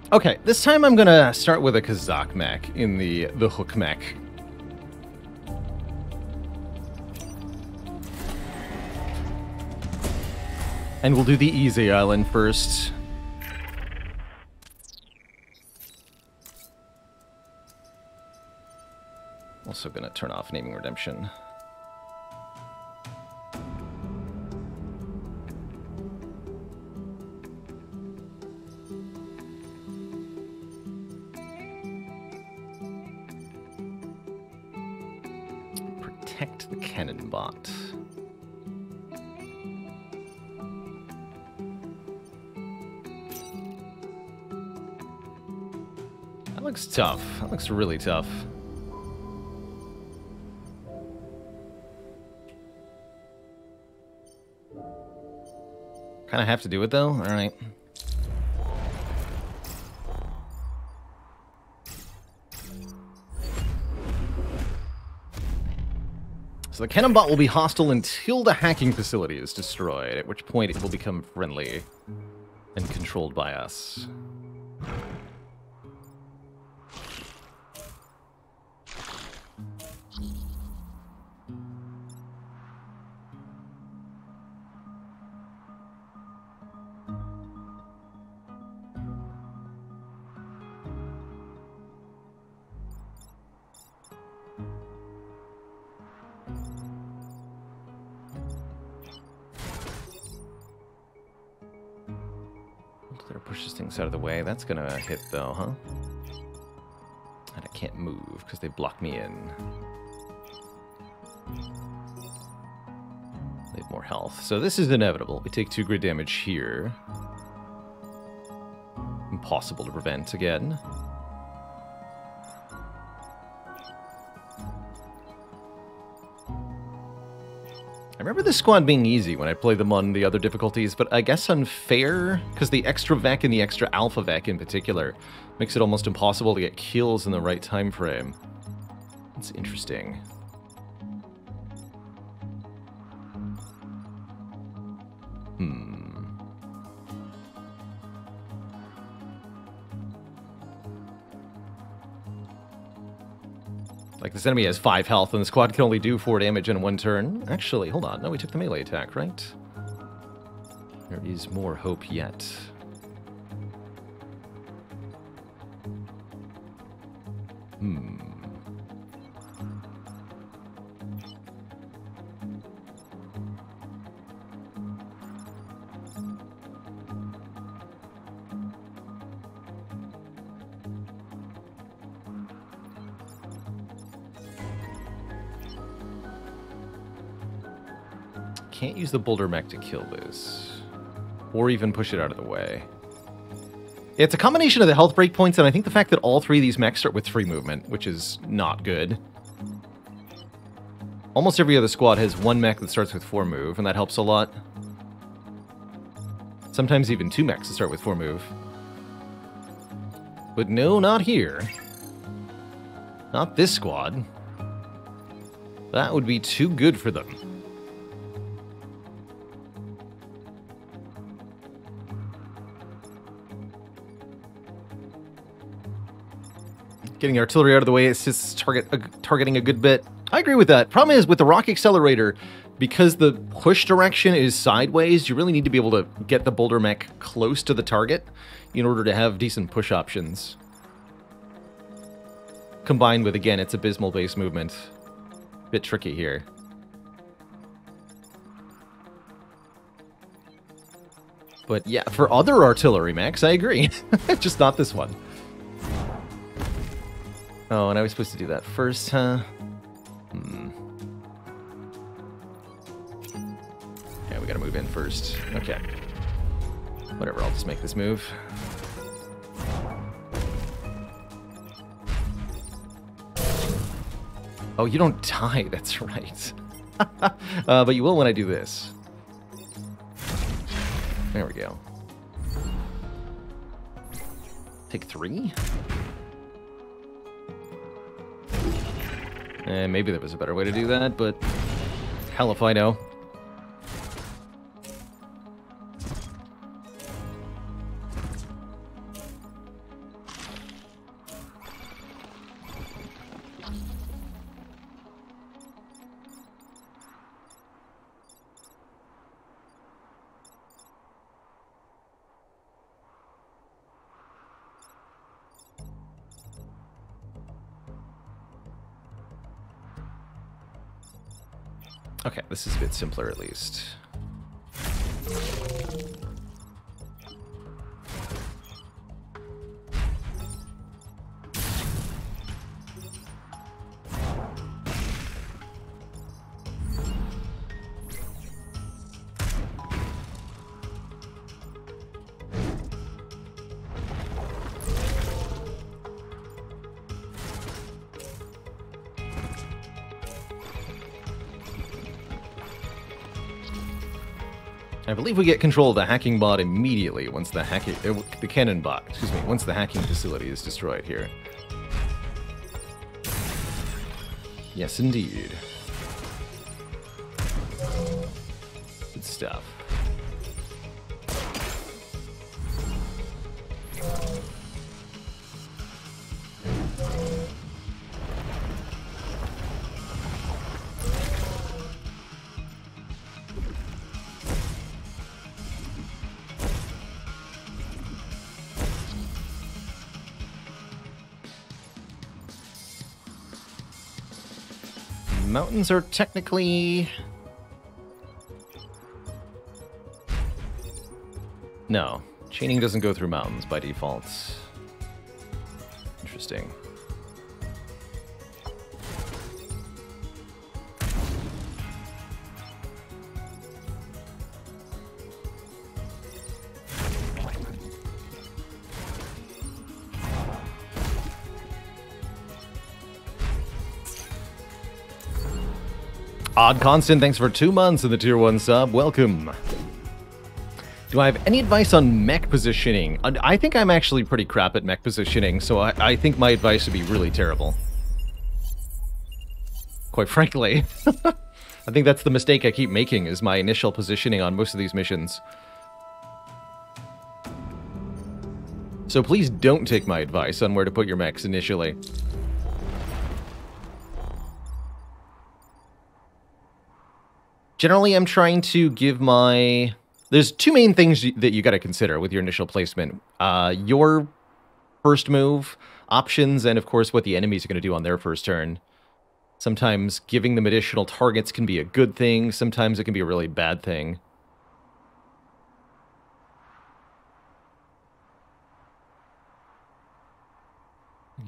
Okay, this time I'm gonna start with a Kazakh mech in the hook mech. And we'll do the easy island first. Also gonna turn off naming redemption. Protect the cannon bot. That looks tough. That looks really tough. Kind of have to do it though. All right. So the cannon bot will be hostile until the hacking facility is destroyed, at which point it will become friendly and controlled by us. Pushes things out of the way. That's gonna hit though, huh? And I can't move because they block me in. They have more health. So this is inevitable. We take 2 grid damage here. Impossible to prevent again. I remember this squad being easy when I played them on the other difficulties, but I guess unfair, because the extra Vec and the extra Alpha Vec in particular makes it almost impossible to get kills in the right time frame. That's interesting. Like, this enemy has 5 health, and the squad can only do 4 damage in 1 turn. Actually, hold on. No, we took the melee attack, right? There is more hope yet. Can't use the boulder mech to kill this. Or even push it out of the way. It's a combination of the health breakpoints, and I think the fact that all 3 of these mechs start with 3 movement, which is not good. Almost every other squad has 1 mech that starts with 4 move, and that helps a lot. Sometimes even 2 mechs that start with 4 move. But no, not here. Not this squad. That would be too good for them. Getting artillery out of the way assists targeting a good bit. I agree with that. Problem is, with the rock accelerator, because the push direction is sideways, you really need to be able to get the boulder mech close to the target in order to have decent push options. Combined with, again, its abysmal base movement. Bit tricky here. But yeah, for other artillery mechs, I agree. Just not this one. Oh, and I was supposed to do that first, huh? Yeah, we gotta move in first. Okay. Whatever, I'll just make this move. Oh, you don't die, that's right. But you will when I do this. There we go. Take 3? Maybe there was a better way to do that, but hell if I know. Okay, this is a bit simpler at least. I believe we get control of the hacking bot immediately once the cannon bot, excuse me, once the hacking facility is destroyed here. Yes, indeed. Good stuff. Mountains are technically... No, chaining doesn't go through mountains by default. Interesting. Odd Constant, thanks for 2 months in the Tier 1 sub. Welcome. Do I have any advice on mech positioning? I think I'm actually pretty crap at mech positioning, so I think my advice would be really terrible. Quite frankly. I think that's the mistake I keep making, is my initial positioning on most of these missions. So please don't take my advice on where to put your mechs initially. Generally, I'm trying to give my... There's two main things that you got to consider with your initial placement. Your first move, options, and of course what the enemies are going to do on their first turn. Sometimes giving them additional targets can be a good thing. Sometimes it can be a really bad thing.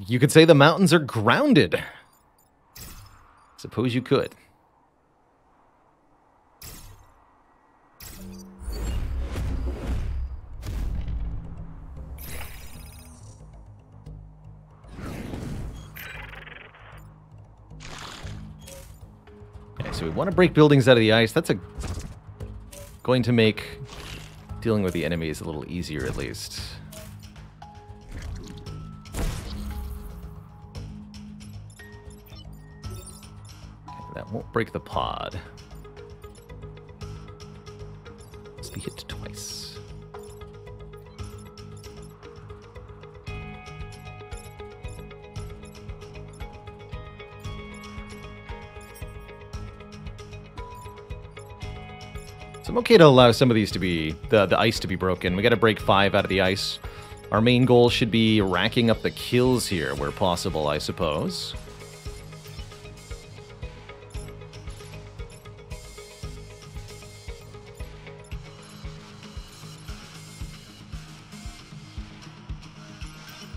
You could say the mountains are grounded. Suppose you could. So we want to break buildings out of the ice. That's going to make dealing with the enemies a little easier, at least. Okay, that won't break the pod. Must be hit twice. I'm okay to allow some of these to be, the ice to be broken. We got to break 5 out of the ice. Our main goal should be racking up the kills here where possible, I suppose.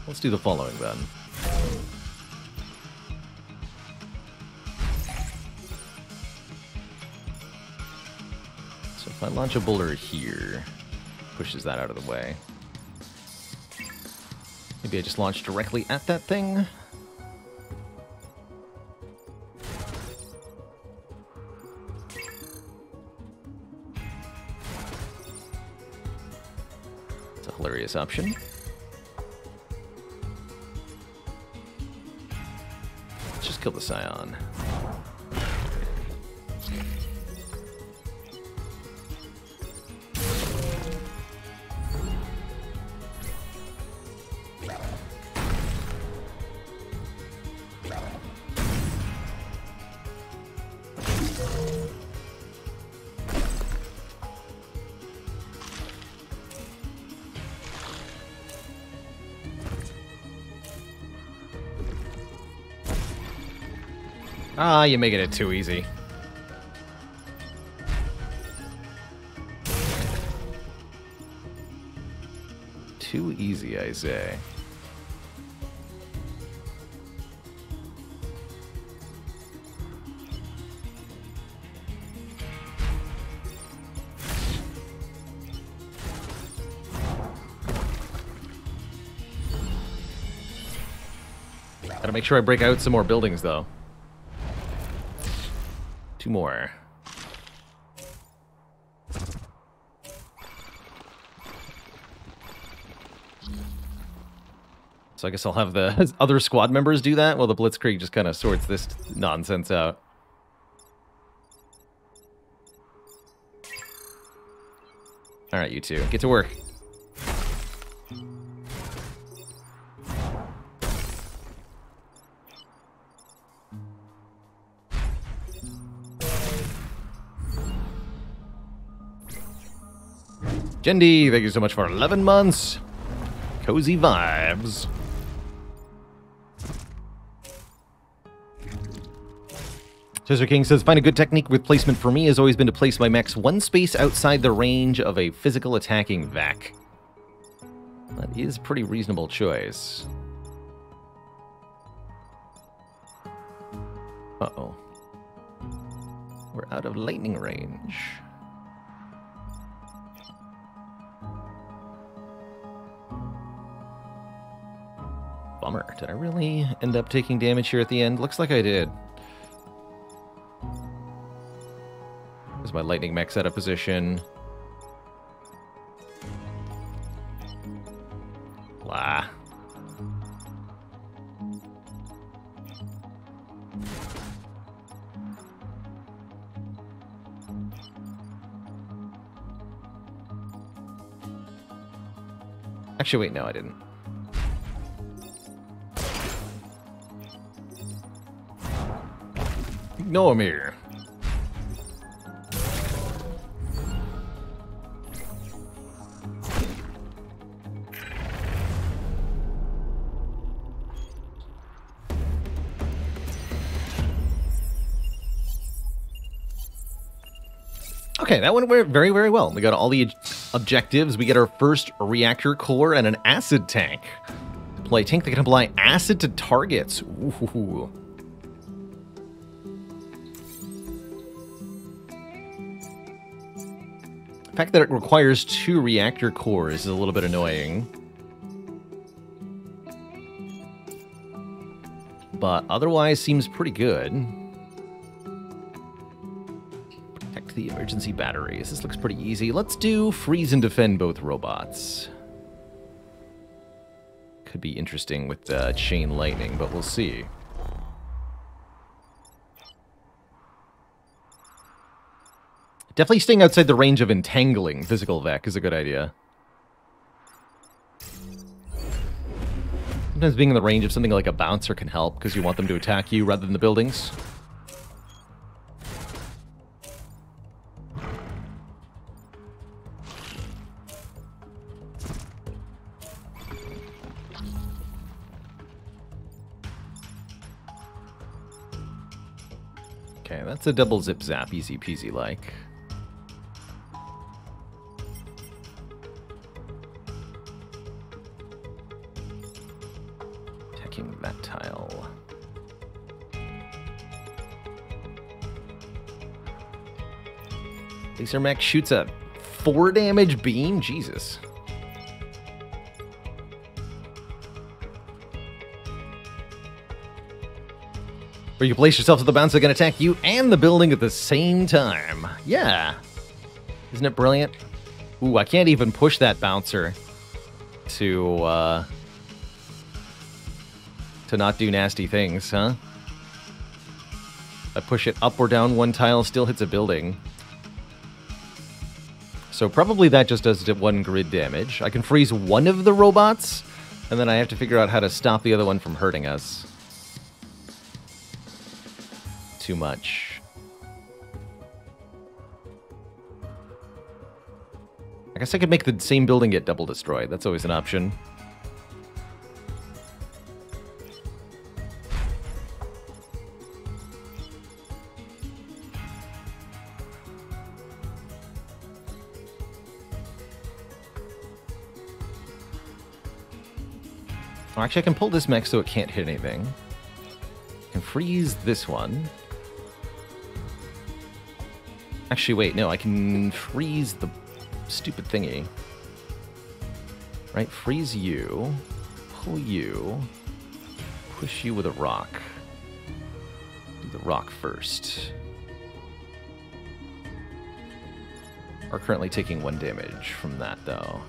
Let's do the following then. If I launch a boulder here, pushes that out of the way. Maybe I just launch directly at that thing. It's a hilarious option. Let's just kill the Scion. Ah, you're making it too easy. Too easy, I say. Gotta make sure I break out some more buildings, though. 2 more. So I guess I'll have the other squad members do that while the Blitzkrieg just kind of sorts this nonsense out. Alright, you two. Get to work. Jendi, thank you so much for 11 months. Cozy vibes. Sister King says, find a good technique with placement for me has always been to place my mechs one space outside the range of a physical attacking vac. That is a pretty reasonable choice. Uh-oh. We're out of lightning range. Bummer. Did I really end up taking damage here at the end? Looks like I did. Is my lightning mech's out of position? Blah. Actually, wait, no, I didn't. Ignore me. Okay, that went very, very well. We got all the objectives. We get our first reactor core and an acid tank. Deploy a tank that can apply acid to targets. Ooh. The fact that it requires 2 reactor cores is a little bit annoying. But otherwise seems pretty good. Protect the emergency batteries. This looks pretty easy. Let's do freeze and defend both robots. Could be interesting with chain lightning, but we'll see. Definitely staying outside the range of entangling physical vac is a good idea. Sometimes being in the range of something like a bouncer can help because you want them to attack you rather than the buildings. Okay, that's a double zip zap, easy peasy like. That tile. Laser mech shoots a 4 damage beam? Jesus. Where you place yourself so the bouncer can attack you and the building at the same time. Yeah. Isn't it brilliant? Ooh, I can't even push that bouncer to not do nasty things, huh? I push it up or down one tile, still hits a building. So probably that just does 1 grid damage. I can freeze one of the robots, and then I have to figure out how to stop the other one from hurting us. Too much. I guess I could make the same building get double destroyed. That's always an option. Oh, actually, I can pull this mech so it can't hit anything. I can freeze this one. Actually, wait, no, I can freeze the stupid thingy. Right, freeze you, pull you, push you with a rock. Do the rock first. Are currently taking 1 damage from that, though.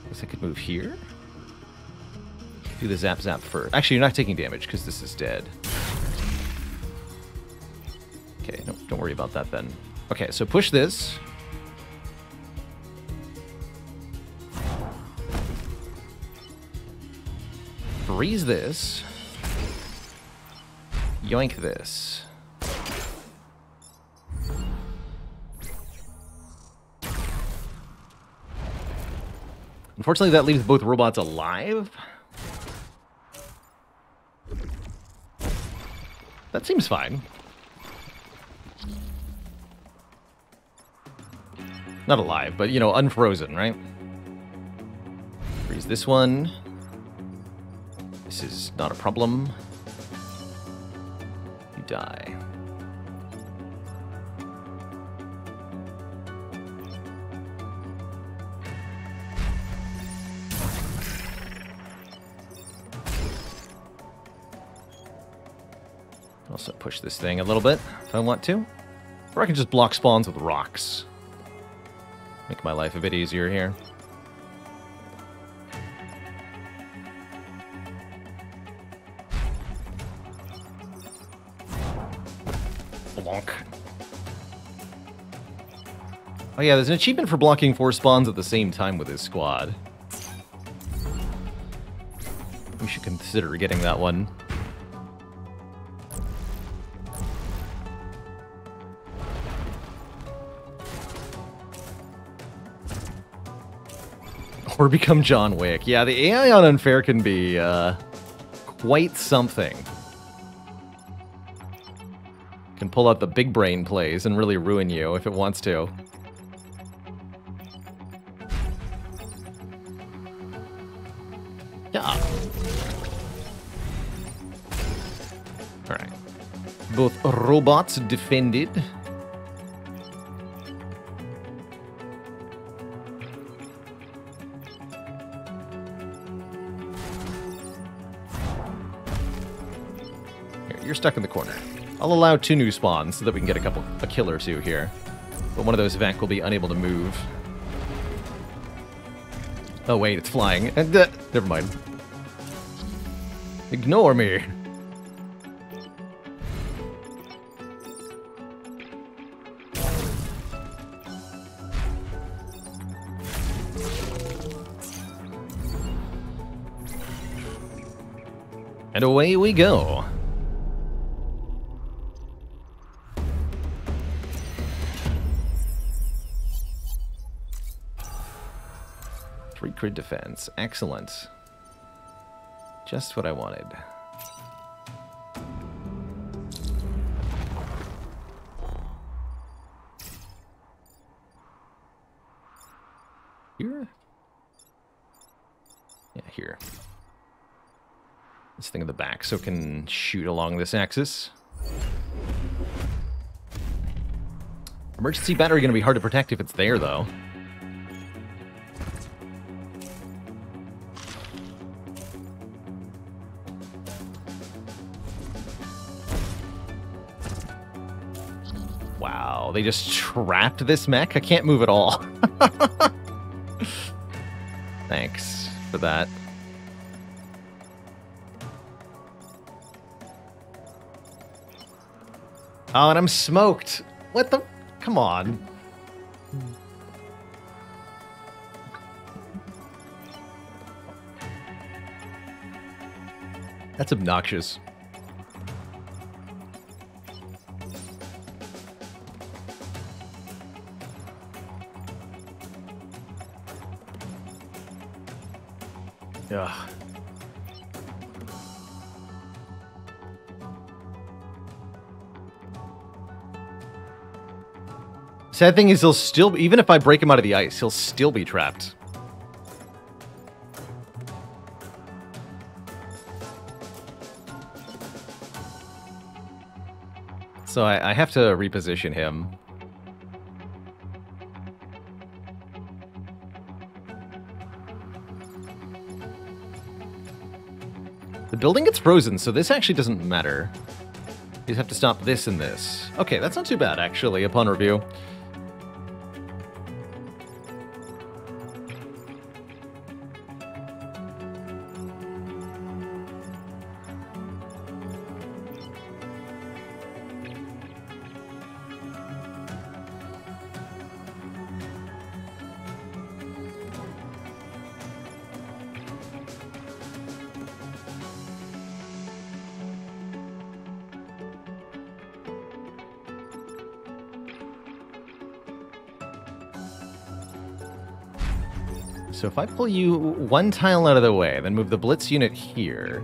Guess I could move here. Do the zap zap first. Actually, you're not taking damage because this is dead. Okay, no, don't worry about that then. Okay, so push this. Freeze this. Yoink this. Unfortunately, that leaves both robots alive. That seems fine. Not alive, but, you know, unfrozen, right? Freeze this one. This is not a problem. You die. Also push this thing a little bit if I want to. Or I can just block spawns with rocks. Make my life a bit easier here. Blonk. Oh yeah, there's an achievement for blocking 4 spawns at the same time with his squad. We should consider getting that one. Or become John Wick. Yeah, the AI on Unfair can be quite something. Can pull out the big brain plays and really ruin you if it wants to. Yeah. Alright. Both robots defended. You're stuck in the corner. I'll allow 2 new spawns so that we can get a kill or 2 here. But one of those Vac will be unable to move. Oh wait, it's flying. And never mind. Ignore me. And away we go. Crit defense. Excellent. Just what I wanted. Here? Yeah, here. This thing in the back so it can shoot along this axis. Emergency battery going to be hard to protect if it's there, though. Wow, they just trapped this mech? I can't move at all. Thanks for that. Oh, and I'm smoked. What the? Come on. That's obnoxious. Ugh. Sad thing is, he'll still, even if I break him out of the ice, he'll still be trapped. So I have to reposition him. The building gets frozen, so this actually doesn't matter. You just have to stop this and this. Okay, that's not too bad, actually, upon review. So if I pull you one tile out of the way, then move the Blitz unit here.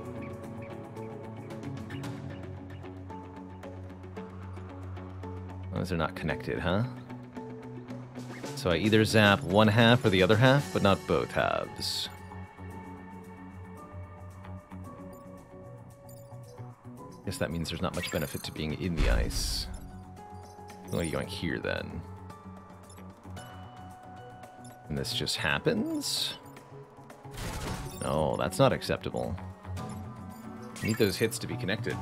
Those are not connected, huh? So I either zap one half or the other half, but not both halves. Guess that means there's not much benefit to being in the ice. What are you going here, then? And this just happens? No, that's not acceptable. I need those hits to be connected.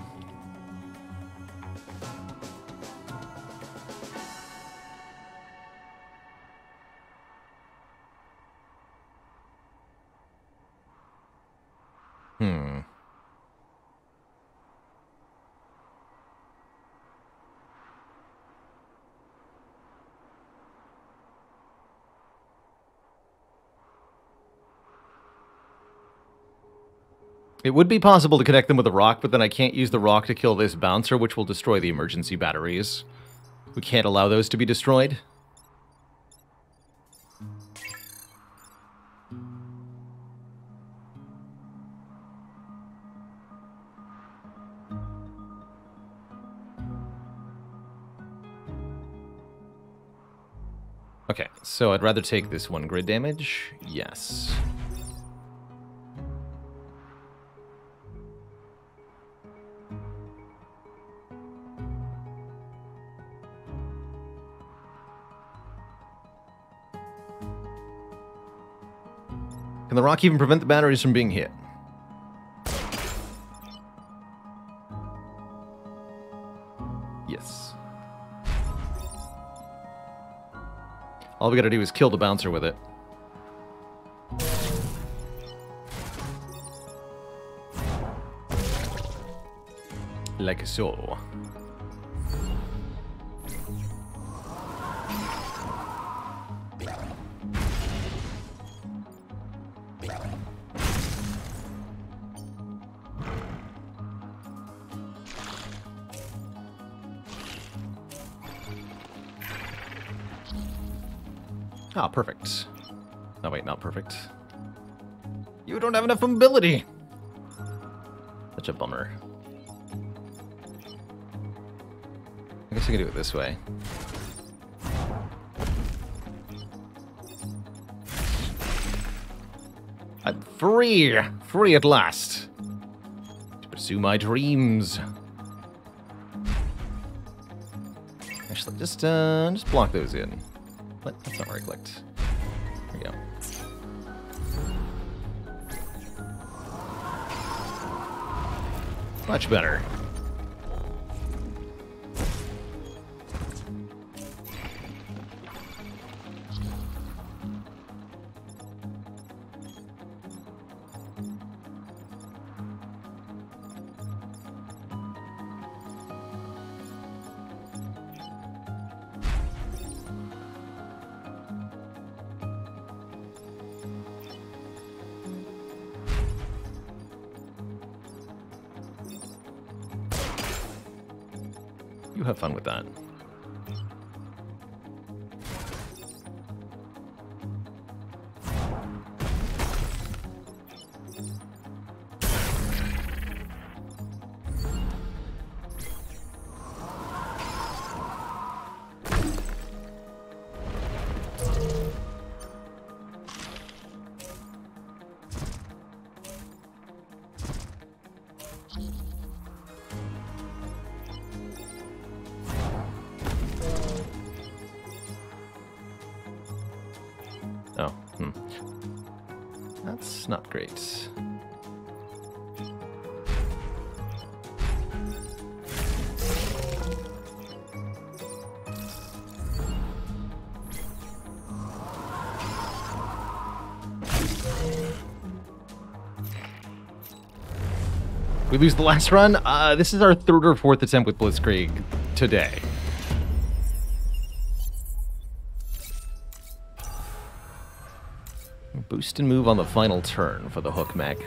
It would be possible to connect them with a rock, but then I can't use the rock to kill this bouncer, which will destroy the emergency batteries. We can't allow those to be destroyed. Okay, so I'd rather take this one grid damage. Yes. Can the rock even prevent the batteries from being hit? Yes. All we gotta do is kill the bouncer with it. Like so. Ah, perfect. No, wait, not perfect. You don't have enough mobility! Such a bummer. I guess I can do it this way. I'm free! Free at last! To pursue my dreams. Actually, just block those in. What? That's not where I clicked. There we go. Much better. You have fun with that. Oh, That's not great. We lose the last run. This is our third or fourth attempt with Blitzkrieg today. Boost and move on the final turn for the hook mech.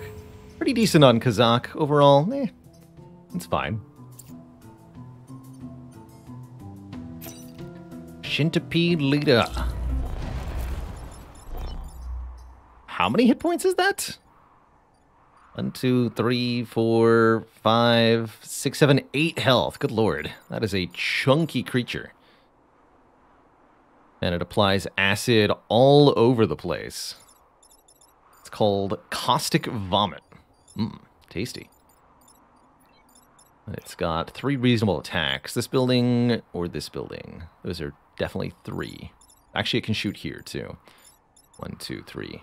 Pretty decent on Kazakh overall. It's fine. Shintipede leader. How many hit points is that? 1, 2, 3, 4, 5, 6, 7, 8 health. Good lord. That is a chunky creature. And it applies acid all over the place. It's called Caustic Vomit. Tasty. And it's got 3 reasonable attacks. This building or this building. Those are definitely 3. Actually, it can shoot here, too. 1, 2, 3.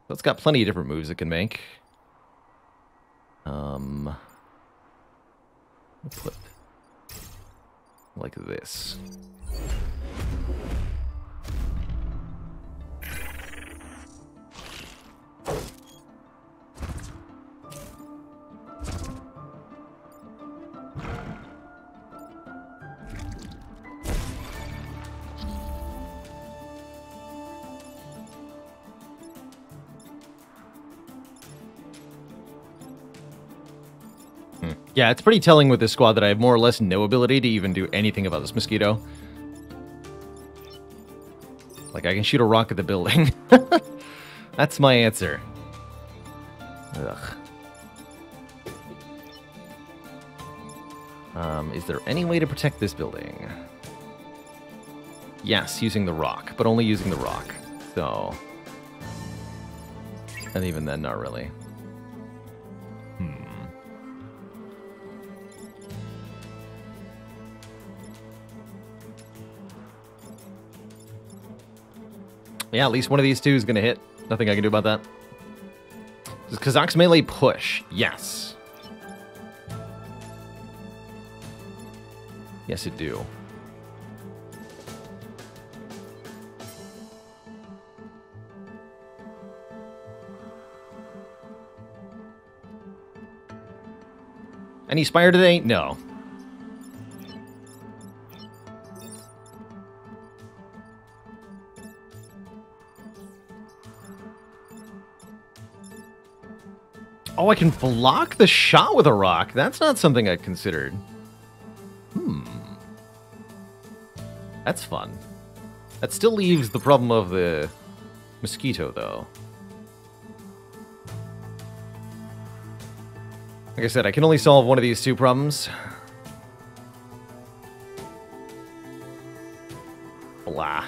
So it's got plenty of different moves it can make. We'll put like this. Yeah, it's pretty telling with this squad that I have more or less no ability to even do anything about this mosquito. Like, I can shoot a rock at the building. That's my answer. Ugh. Is there any way to protect this building? Yes, using the rock, but only using the rock. So... and even then, not really. Yeah, at least one of these two is going to hit. Nothing I can do about that. Does Kazakh's melee push? Yes. Yes, it do. Any Spire today? No. Oh, I can block the shot with a rock. That's not something I considered. That's fun. That still leaves the problem of the mosquito, though. Like I said, I can only solve one of these two problems. Blah.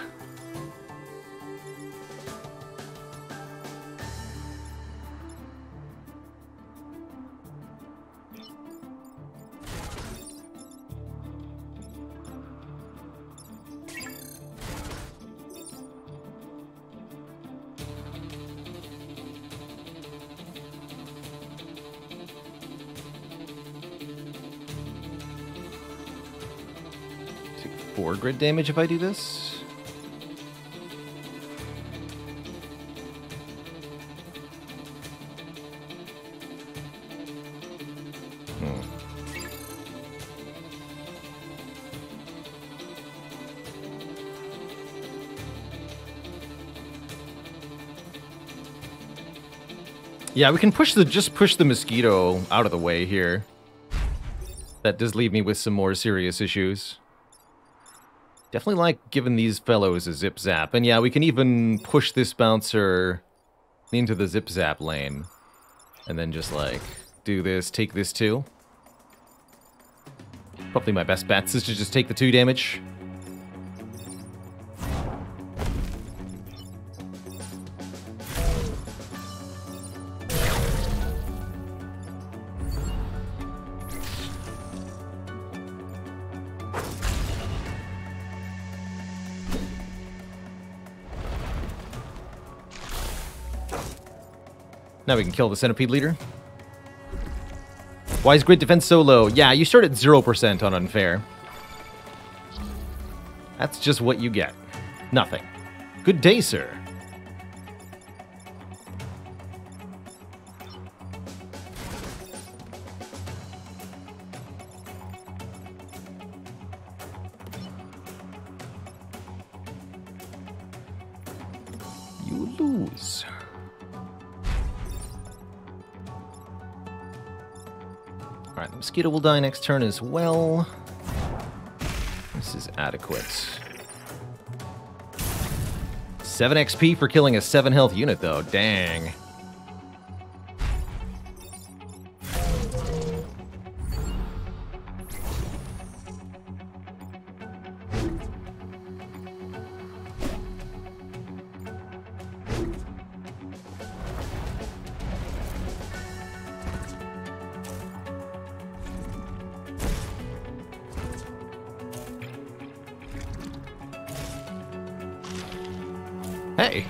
Take 4 grid damage if I do this. Yeah, we can just push the mosquito out of the way here. That does leave me with some more serious issues. Definitely like giving these fellows a zip zap. And yeah, we can even push this bouncer into the zip zap lane. And then just like do this, take this too. Probably my best bets is to just take the 2 damage. Now we can kill the centipede leader. Why is grid defense so low? Yeah, you start at 0% on unfair. That's just what you get. Nothing. Good day, sir. You lose. Alright, the mosquito will die next turn as well. This is adequate. 7 XP for killing a 7 health unit, though. Dang. Hey.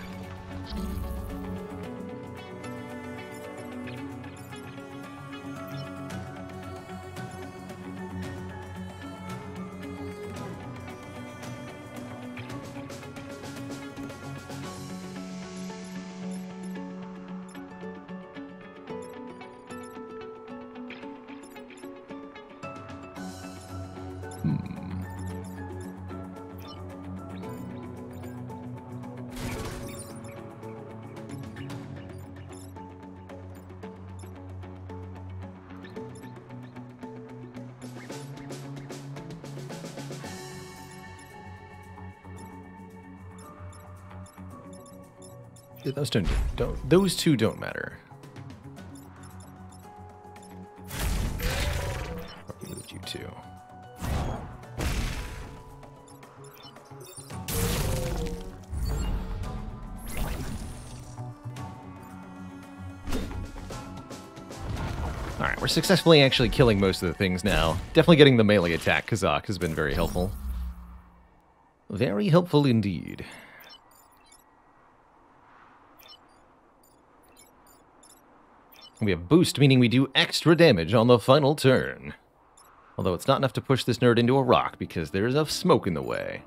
Those two don't matter. Or moved you two. Alright, we're successfully actually killing most of the things now. Definitely getting the melee attack, Kazakh, has been very helpful. Very helpful indeed. We have boost, meaning we do extra damage on the final turn. Although it's not enough to push this nerd into a rock, because there's enough smoke in the way.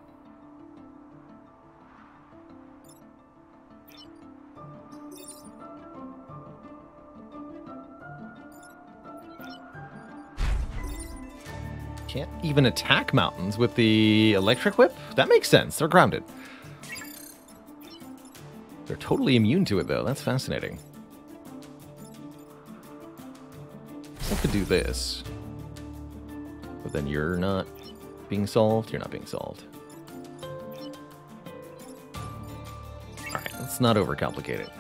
Can't even attack mountains with the electric whip? That makes sense, they're grounded. They're totally immune to it, though. That's fascinating. I could do this. But then you're not being solved. You're not being solved. Alright, let's not overcomplicate it.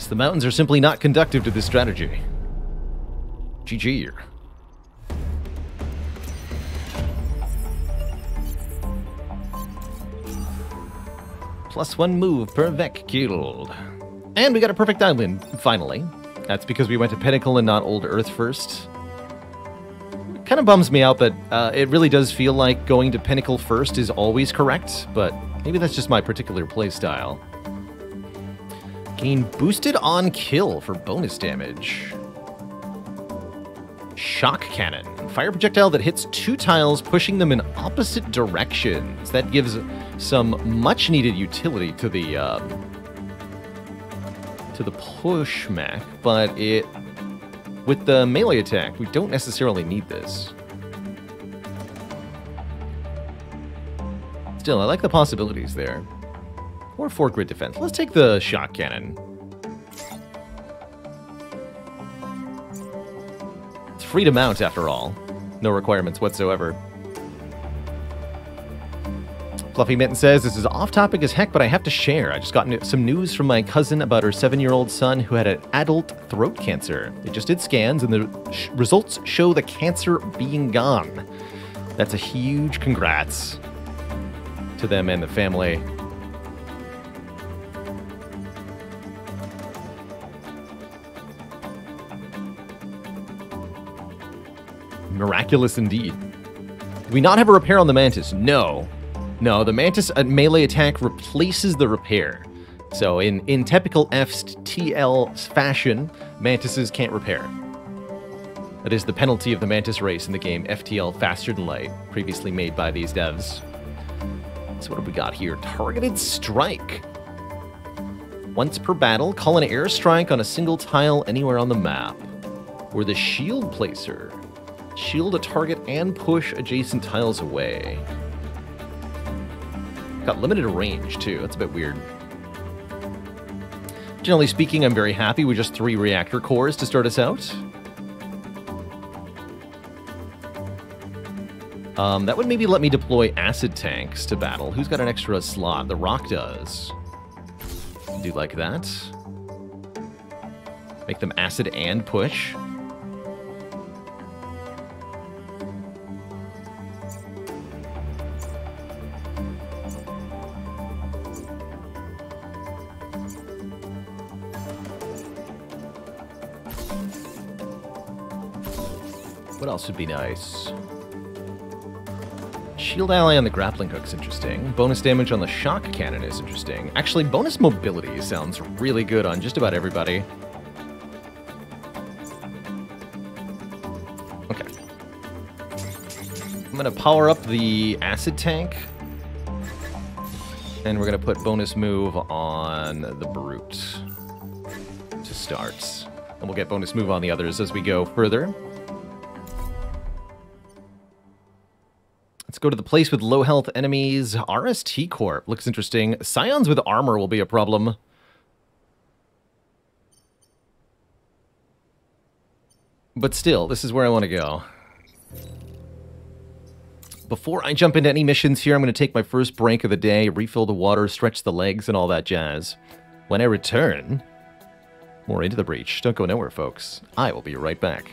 The mountains are simply not conductive to this strategy. GG. +1 move per Vec killed. And we got a perfect island, finally. That's because we went to Pinnacle and not Old Earth first. It kind of bums me out that it really does feel like going to Pinnacle first is always correct, but maybe that's just my particular playstyle. Gain boosted on kill for bonus damage. Shock cannon. Fire projectile that hits 2 tiles, pushing them in opposite directions. That gives some much needed utility to the push mech, but with the melee attack, we don't necessarily need this. Still, I like the possibilities there. Or 4 grid defense. Let's take the shock cannon. It's free to mount, after all. No requirements whatsoever. Fluffy Mitten says, this is off topic as heck, but I have to share. I just got some news from my cousin about her 7-year-old son who had an adult throat cancer. They just did scans, and the results show the cancer being gone. That's a huge congrats to them and the family. miraculous indeed. Do we not have a repair on the Mantis? No. No, the Mantis melee attack replaces the repair. So in typical FTL fashion, Mantises can't repair. That is the penalty of the Mantis race in the game FTL Faster Than Light, previously made by these devs. So what have we got here? Targeted Strike. Once per battle, call an airstrike on a single tile anywhere on the map. Or the Shield Placer. Shield a target and push adjacent tiles away. Got limited range, too. That's a bit weird. Generally speaking, I'm very happy with just 3 reactor cores to start us out. That would maybe let me deploy acid tanks to battle. Who's got an extra slot? The Rock does. Do like that. Make them acid and push. What else would be nice? Shield ally on the grappling hook's interesting. Bonus damage on the shock cannon is interesting. Actually, bonus mobility sounds really good on just about everybody. Okay. I'm gonna power up the acid tank. And we're gonna put bonus move on the brute to start. And we'll get bonus move on the others as we go further. Let's go to the place with low health enemies. RST Corp looks interesting. Scions with armor will be a problem. But still, this is where I want to go. Before I jump into any missions here, I'm going to take my first break of the day, refill the water, stretch the legs, and all that jazz. When I return, more Into the Breach. Don't go nowhere, folks. I will be right back.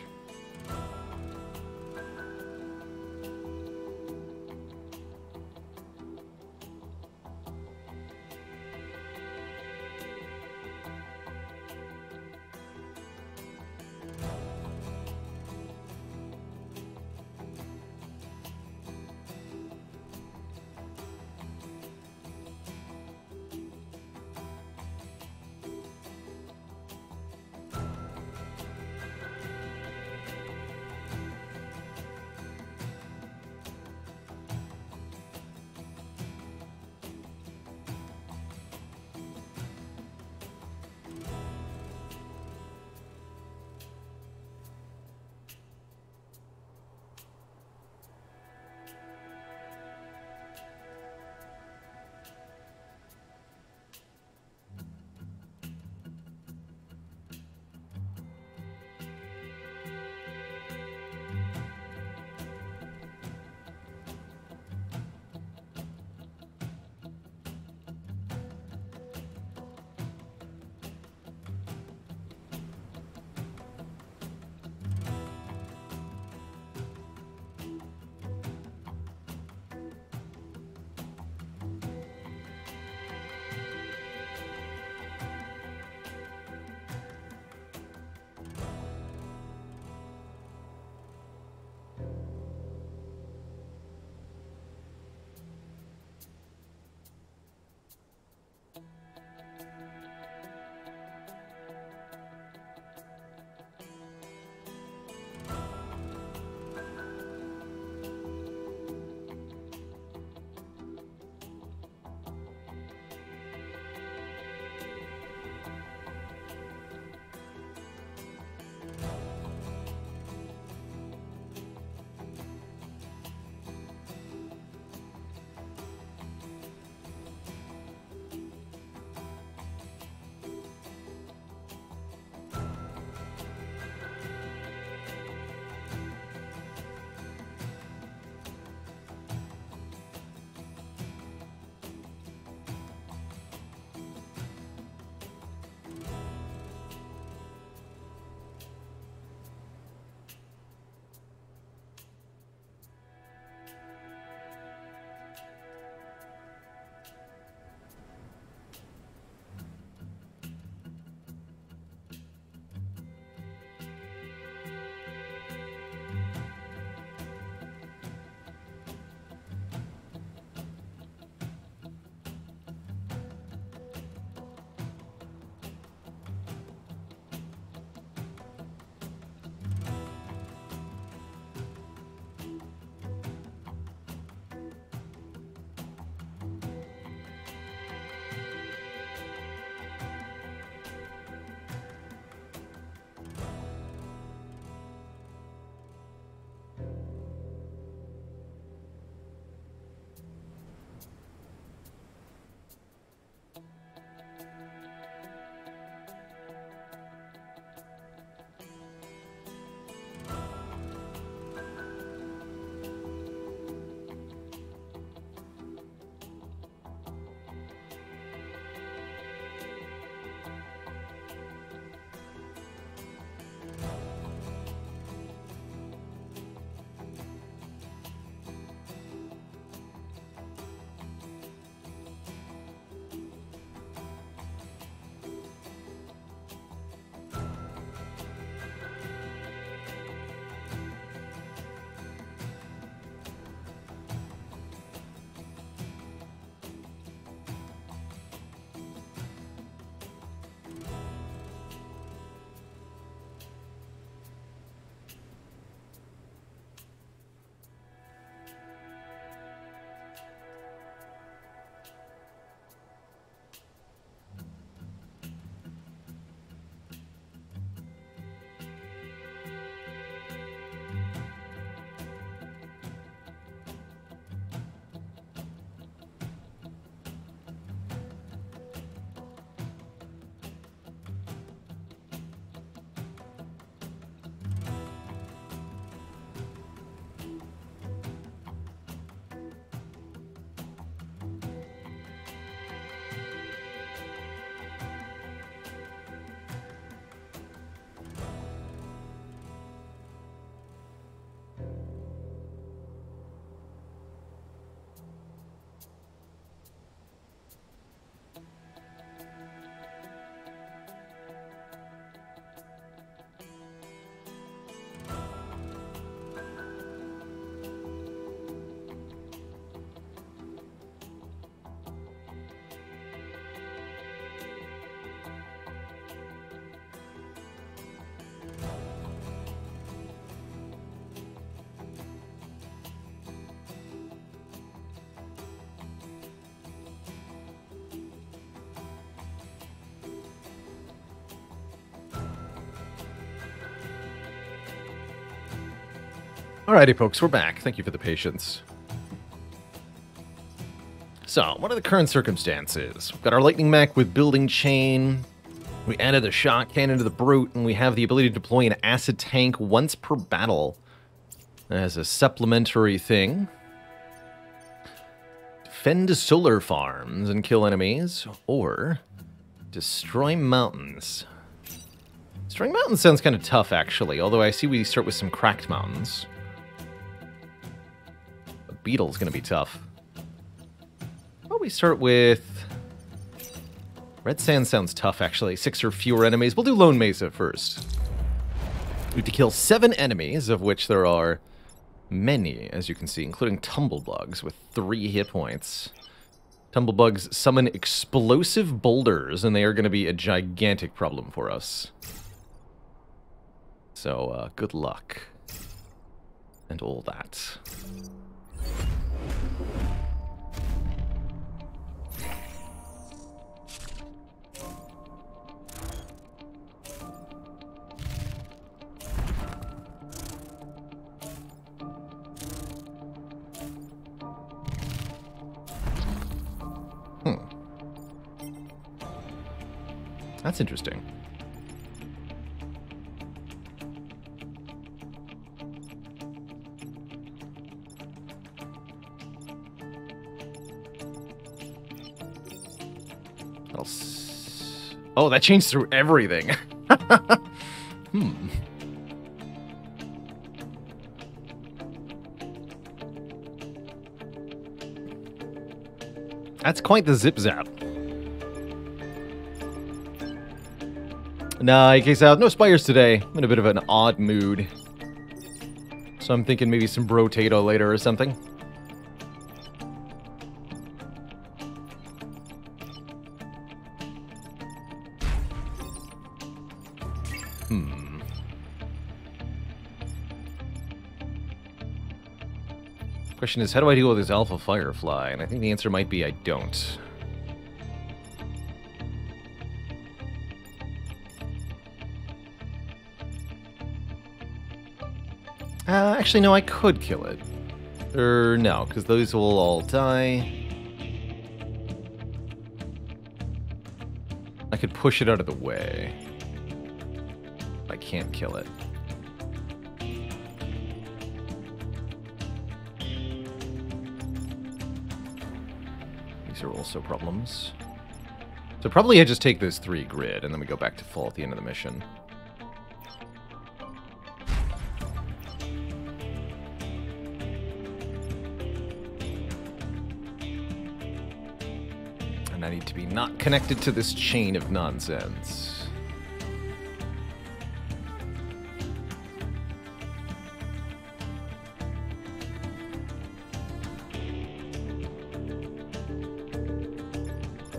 Alrighty, folks, we're back. Thank you for the patience. So, what are the current circumstances? We've got our lightning mech with building chain. We added the shot cannon to the brute, and we have the ability to deploy an acid tank once per battle as a supplementary thing. Defend solar farms and kill enemies, or destroy mountains. Destroying mountains sounds kind of tough, actually, although I see we start with some cracked mountains. A beetle's going to be tough. Well, we start with... Red sand sounds tough, actually. 6 or fewer enemies. We'll do Lone Mesa first. We have to kill 7 enemies, of which there are many, as you can see, including tumblebugs with 3 hit points. Tumblebugs summon explosive boulders, and they are going to be a gigantic problem for us. So, good luck. And all that. That's interesting. Oh, that changed through everything. That's quite the zip-zap. Nah, case out. No spires today. I'm in a bit of an odd mood. So I'm thinking maybe some brotato later or something. Question is, how do I deal with this alpha firefly? And I think the answer might be I don't. Actually, no, I could kill it. No, because those will all die. I could push it out of the way. I can't kill it. These are also problems. So probably I just take those 3 grid, and then we go back to full at the end of the mission. I need to be not connected to this chain of nonsense.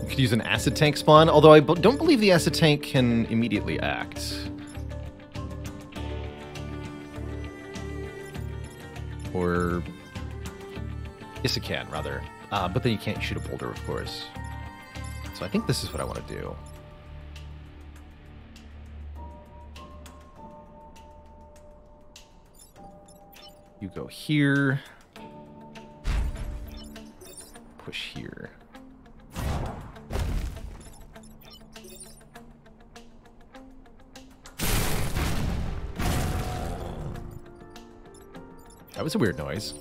You could use an acid tank spawn, although I don't believe the acid tank can immediately act. Or... yes, it can, rather. But then you can't shoot a boulder, of course. So I think this is what I want to do. You go here. Push here. That was a weird noise.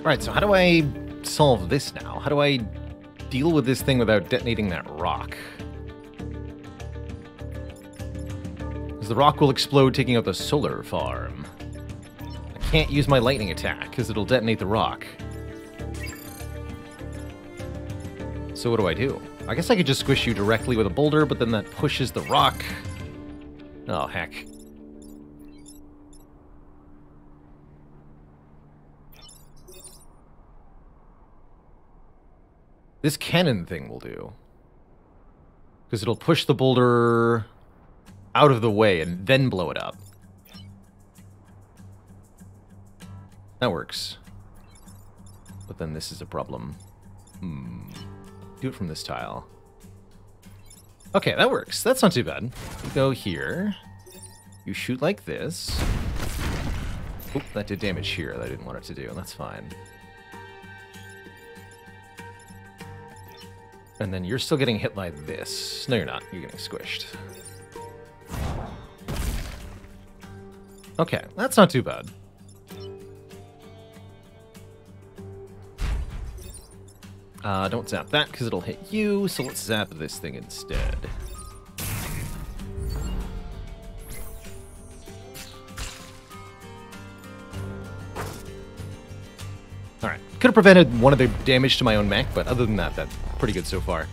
Alright, so how do I solve this now? How do I deal with this thing without detonating that rock? Because the rock will explode, taking out the solar farm. I can't use my lightning attack, because it'll detonate the rock. So what do? I guess I could just squish you directly with a boulder, but then that pushes the rock. Oh, heck. This cannon thing will do. Because it'll push the boulder out of the way and then blow it up. That works. But then this is a problem. Do it from this tile. Okay, that works. That's not too bad. You go here. You shoot like this. Oop, that did damage here that I didn't want it to do. That's fine. And then you're still getting hit like this. No, you're not. You're getting squished. Okay, that's not too bad. Don't zap that because it'll hit you, so let's zap this thing instead. Alright, could have prevented one of the damage to my own mech, but other than that, that's pretty good so far.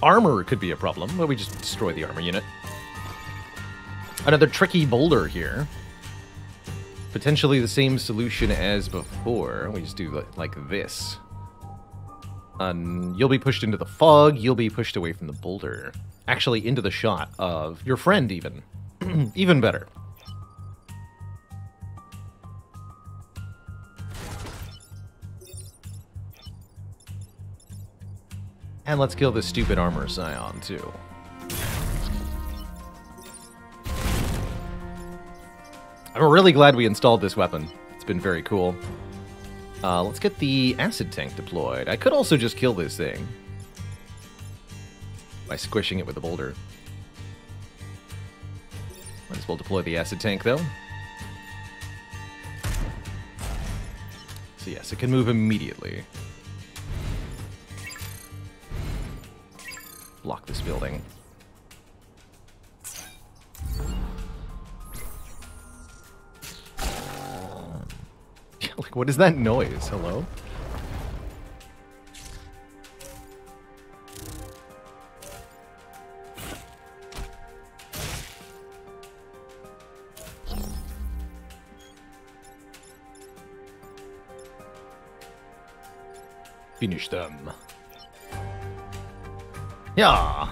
Armor could be a problem, but we just destroy the armor unit. Another tricky boulder here. Potentially the same solution as before. We just do like this. You'll be pushed into the fog, you'll be pushed away from the boulder. Actually, into the shot of your friend, even. Even better. And let's kill this stupid armor scion, too. I'm really glad we installed this weapon. It's been very cool. Let's get the acid tank deployed. I could also just kill this thing by squishing it with a boulder. Might as well deploy the acid tank, though. So yes, it can move immediately. Block this building. Like, what is that noise? Hello? Finish them. Yeah.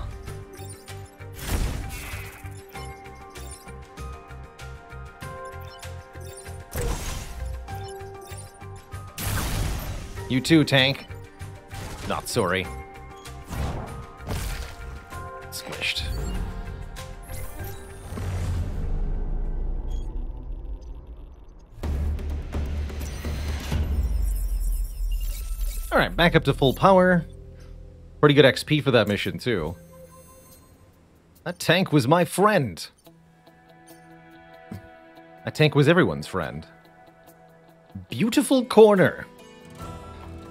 You too, tank. Not sorry. Squished. Alright, back up to full power. Pretty good XP for that mission, too. That tank was my friend. That tank was everyone's friend. Beautiful corner.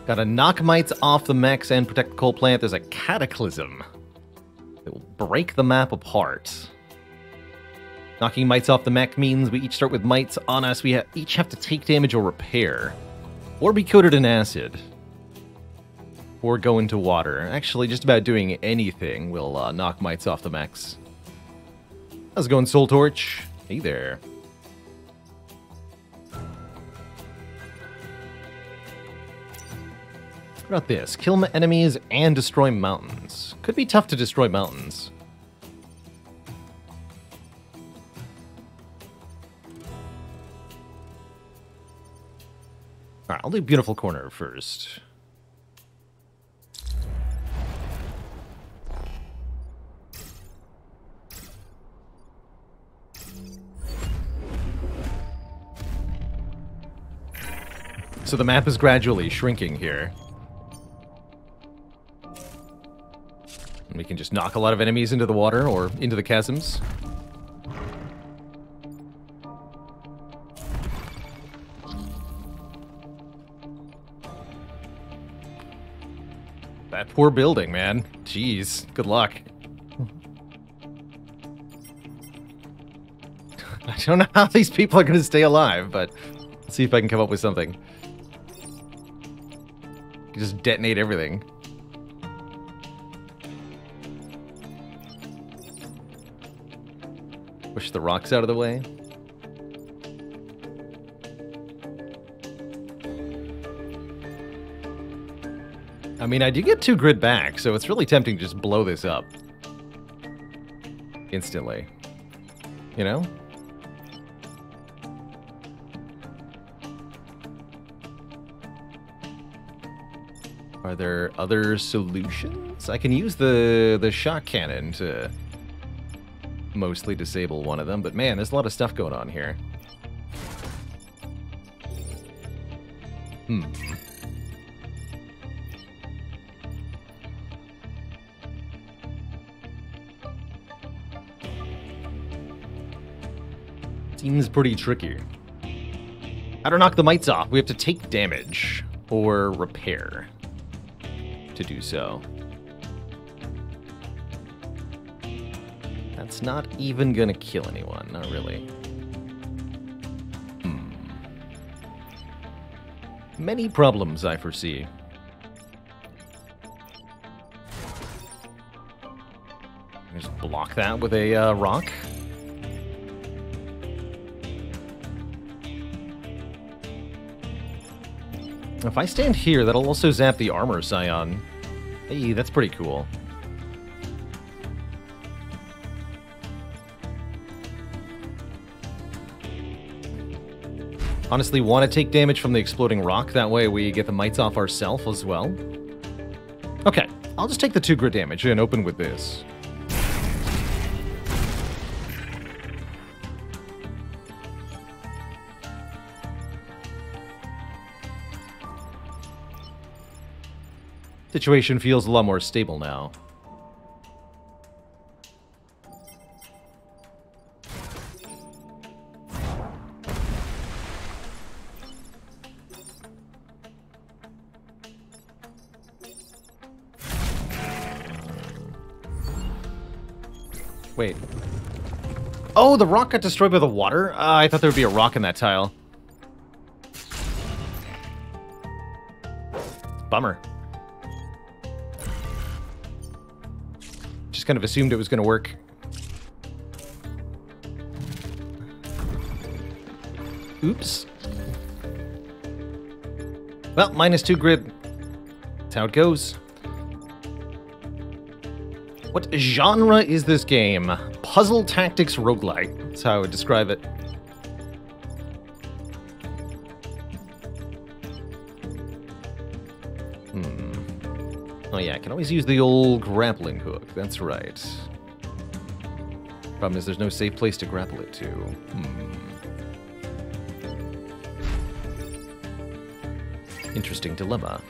Gotta knock mites off the mechs and protect the coal plant. There's a cataclysm that will break the map apart. Knocking mites off the mech means we each start with mites on us. We each have to take damage or repair. Or be coated in acid. Or go into water. Actually, just about doing anything will knock mites off the mechs. How's it going, Soul Torch? Hey there. What about this? Kill enemies and destroy mountains. Could be tough to destroy mountains. Alright, I'll do Beautiful Corner first. So the map is gradually shrinking here. And we can just knock a lot of enemies into the water or into the chasms. That poor building, man. Jeez, good luck. I don't know how these people are going to stay alive, but let's see if I can come up with something. Just detonate everything. Push the rocks out of the way. I mean, I do get 2 grid back, so it's really tempting to just blow this up. Instantly. You know? Are there other solutions? I can use the shock cannon to mostly disable one of them, but man, there's a lot of stuff going on here. Seems pretty tricky. How to knock the mites off? We have to take damage or repair to do so. That's not even gonna kill anyone, not really. Many problems I foresee. Just block that with a rock. If I stand here, that'll also zap the armor scion. Hey, that's pretty cool. Honestly, want to take damage from the exploding rock. That way we get the mites off ourselves as well. Okay, I'll just take the 2 grit damage and open with this. Situation feels a lot more stable now. Wait. Oh, the rock got destroyed by the water? I thought there would be a rock in that tile. Bummer. Just kind of assumed it was going to work. Oops. Well, -2 grid. That's how it goes. What genre is this game? Puzzle tactics roguelike. That's how I would describe it. Oh yeah, I can always use the old grappling hook. That's right. Problem is there's no safe place to grapple it to. Interesting dilemma.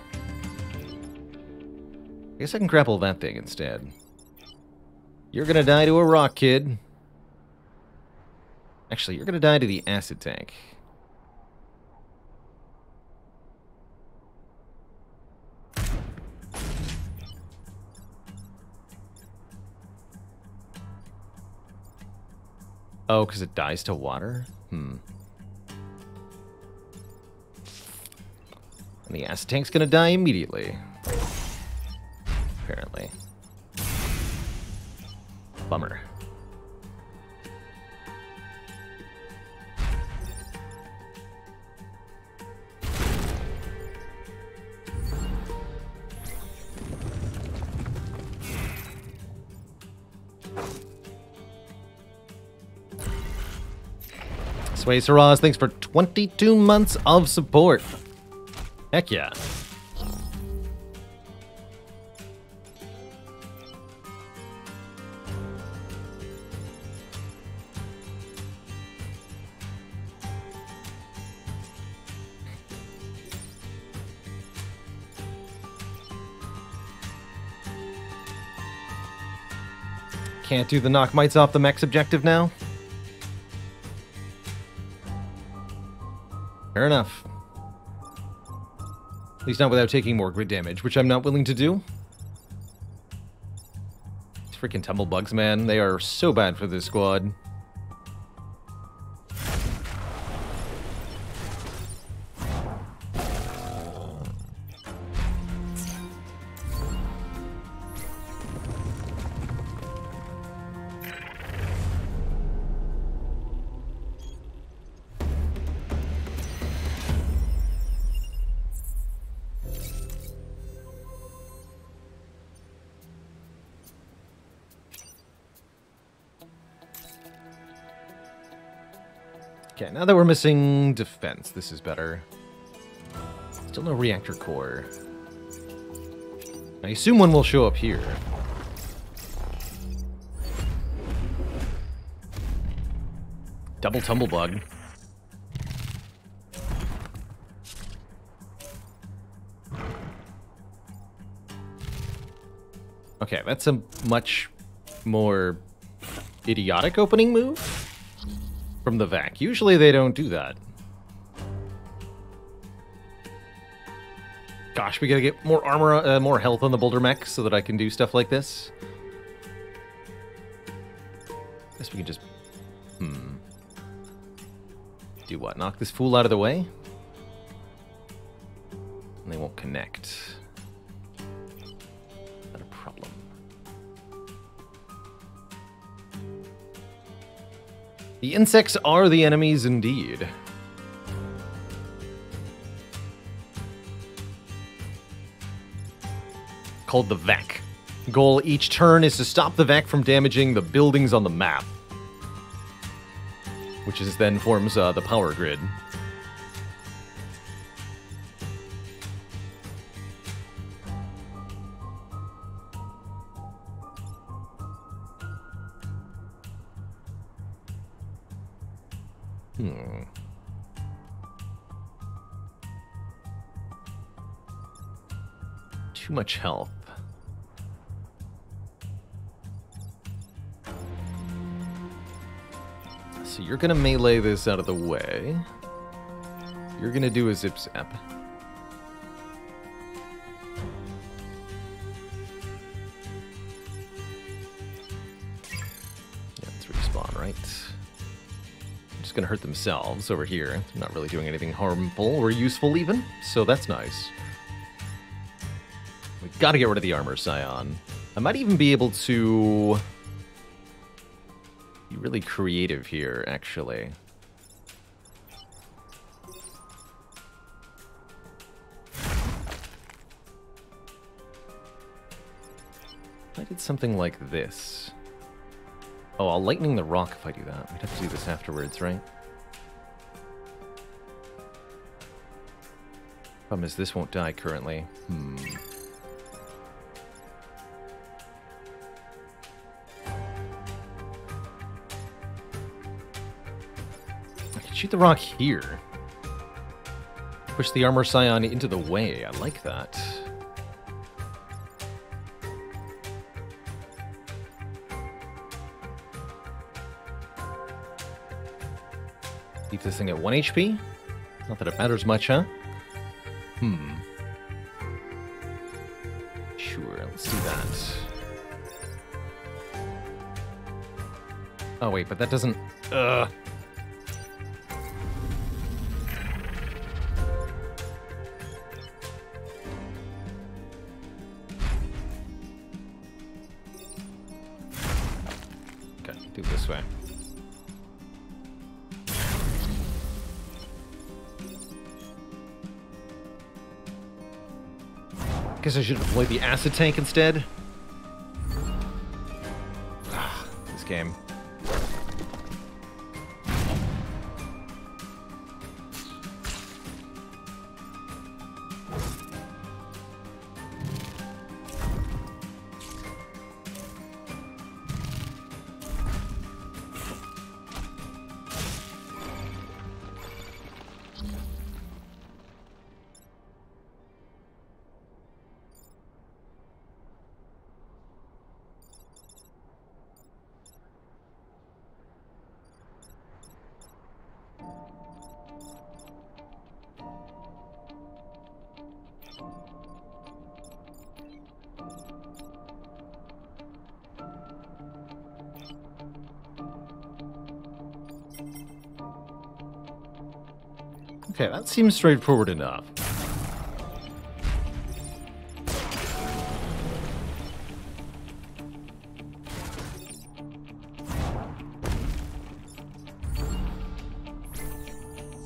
I guess I can grapple that thing instead. You're gonna die to a rock, kid. Actually, you're gonna die to the acid tank. Oh, because it dies to water? And the acid tank's gonna die immediately. Apparently. Bummer. Sway Saraz, thanks for 22 months of support. Heck yeah. Can't do the knock mites off the mech's objective now? Fair enough. At least not without taking more grid damage, which I'm not willing to do. These freaking tumble bugs, man. They are so bad for this squad. Okay, now that we're missing defense, this is better. Still no reactor core. I assume one will show up here. Double tumblebug. Okay, that's a much more idiotic opening move from the vac. Usually they don't do that. Gosh, we gotta get more armor, more health on the boulder mech so that I can do stuff like this. Guess we can just... Do what? Knock this fool out of the way? And they won't connect. Not a problem. The insects are the enemies indeed. Called the vac. Goal each turn is to stop the vac from damaging the buildings on the map, which is then forms the power grid. Too much health. So you're gonna melee this out of the way. You're gonna do a zip zap. Yeah, let's respawn, right? I'm just gonna hurt themselves over here. They're not really doing anything harmful or useful even, so that's nice. We've got to get rid of the armor scion. I might even be able to be really creative here, actually. I did something like this. Oh, I'll lightning the rock if I do that. We'd have to do this afterwards, right? Problem is this won't die currently. Shoot the rock here. Push the armor scion into the way. I like that. Keep this thing at 1 HP. Not that it matters much, huh? Sure, let's do that. Oh wait, but that doesn't... Do it this way. Guess I should have deployed the acid tank instead. This game. Okay, that seems straightforward enough.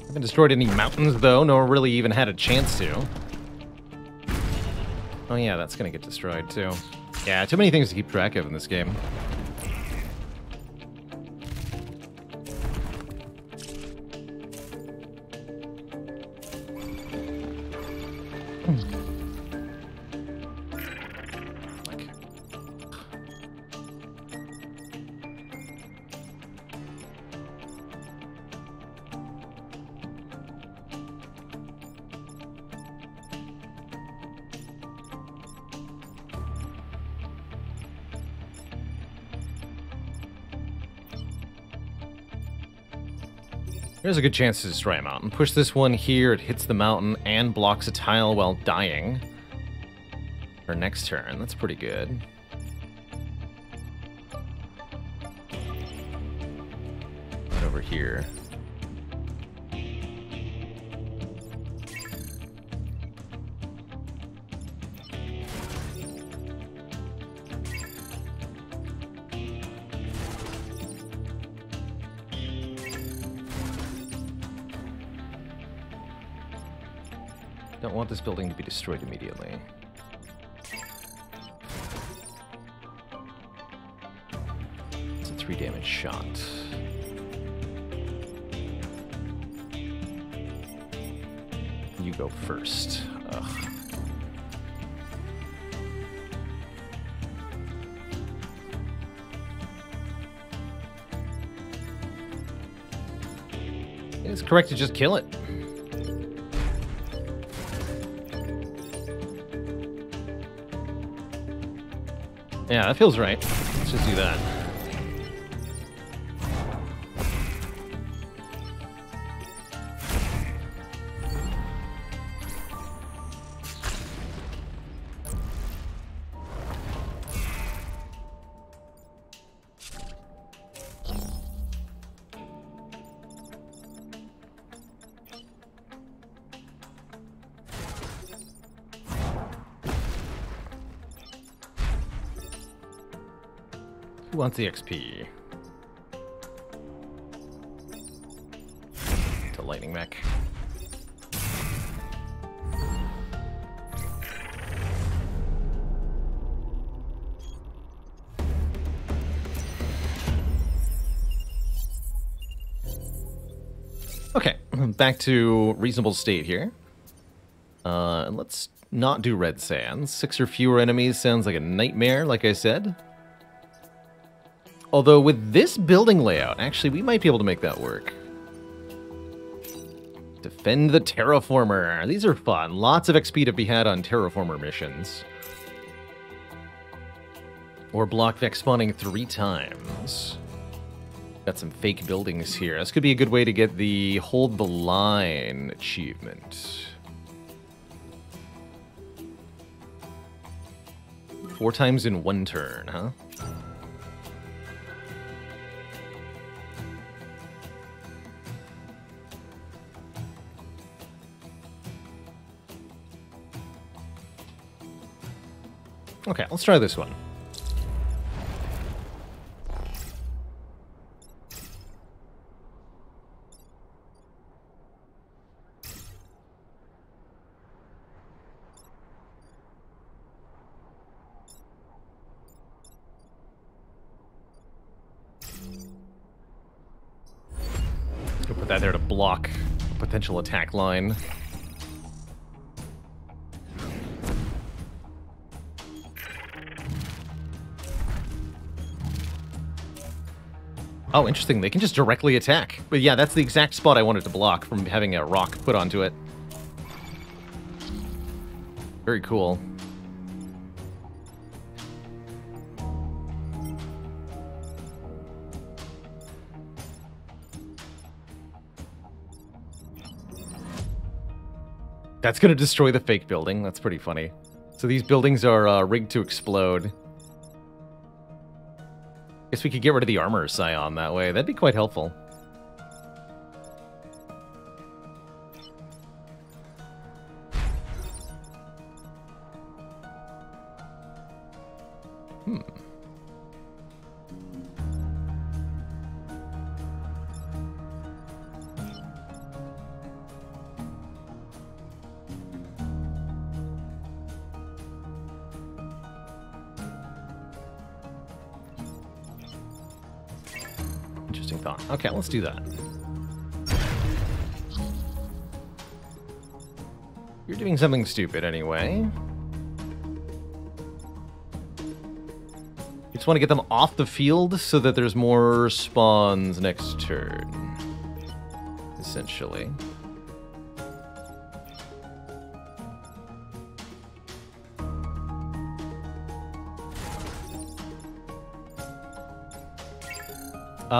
Haven't destroyed any mountains, though, nor really even had a chance to. Oh yeah, that's gonna get destroyed, too. Yeah, too many things to keep track of in this game. There's a good chance to destroy a mountain. Push this one here, it hits the mountain and blocks a tile while dying. Our next turn, that's pretty good. Right over here. Don't want this building to be destroyed immediately. It's a 3 damage shot. You go first. Ugh. It's correct to just kill it. Yeah, that feels right. Let's just do that. Who wants the XP? To lightning mech. Okay, back to reasonable state here. And let's not do red sands. 6 or fewer enemies sounds like a nightmare, like I said. Although with this building layout, actually, we might be able to make that work. Defend the terraformer. These are fun. Lots of XP to be had on terraformer missions. Or block Vex spawning 3 times. Got some fake buildings here. This could be a good way to get the Hold the Line achievement. 4 times in 1 turn, huh? Okay, let's try this one. Go put that there to block a potential attack line. Oh, interesting. They can just directly attack. But yeah, that's the exact spot I wanted to block from having a rock put onto it. Very cool. That's going to destroy the fake building. That's pretty funny. So these buildings are rigged to explode. Guess we could get rid of the armor scion that way. That'd be quite helpful. Interesting thought. Okay, let's do that. You're doing something stupid anyway. You just want to get them off the field so that there's more spawns next turn. Essentially.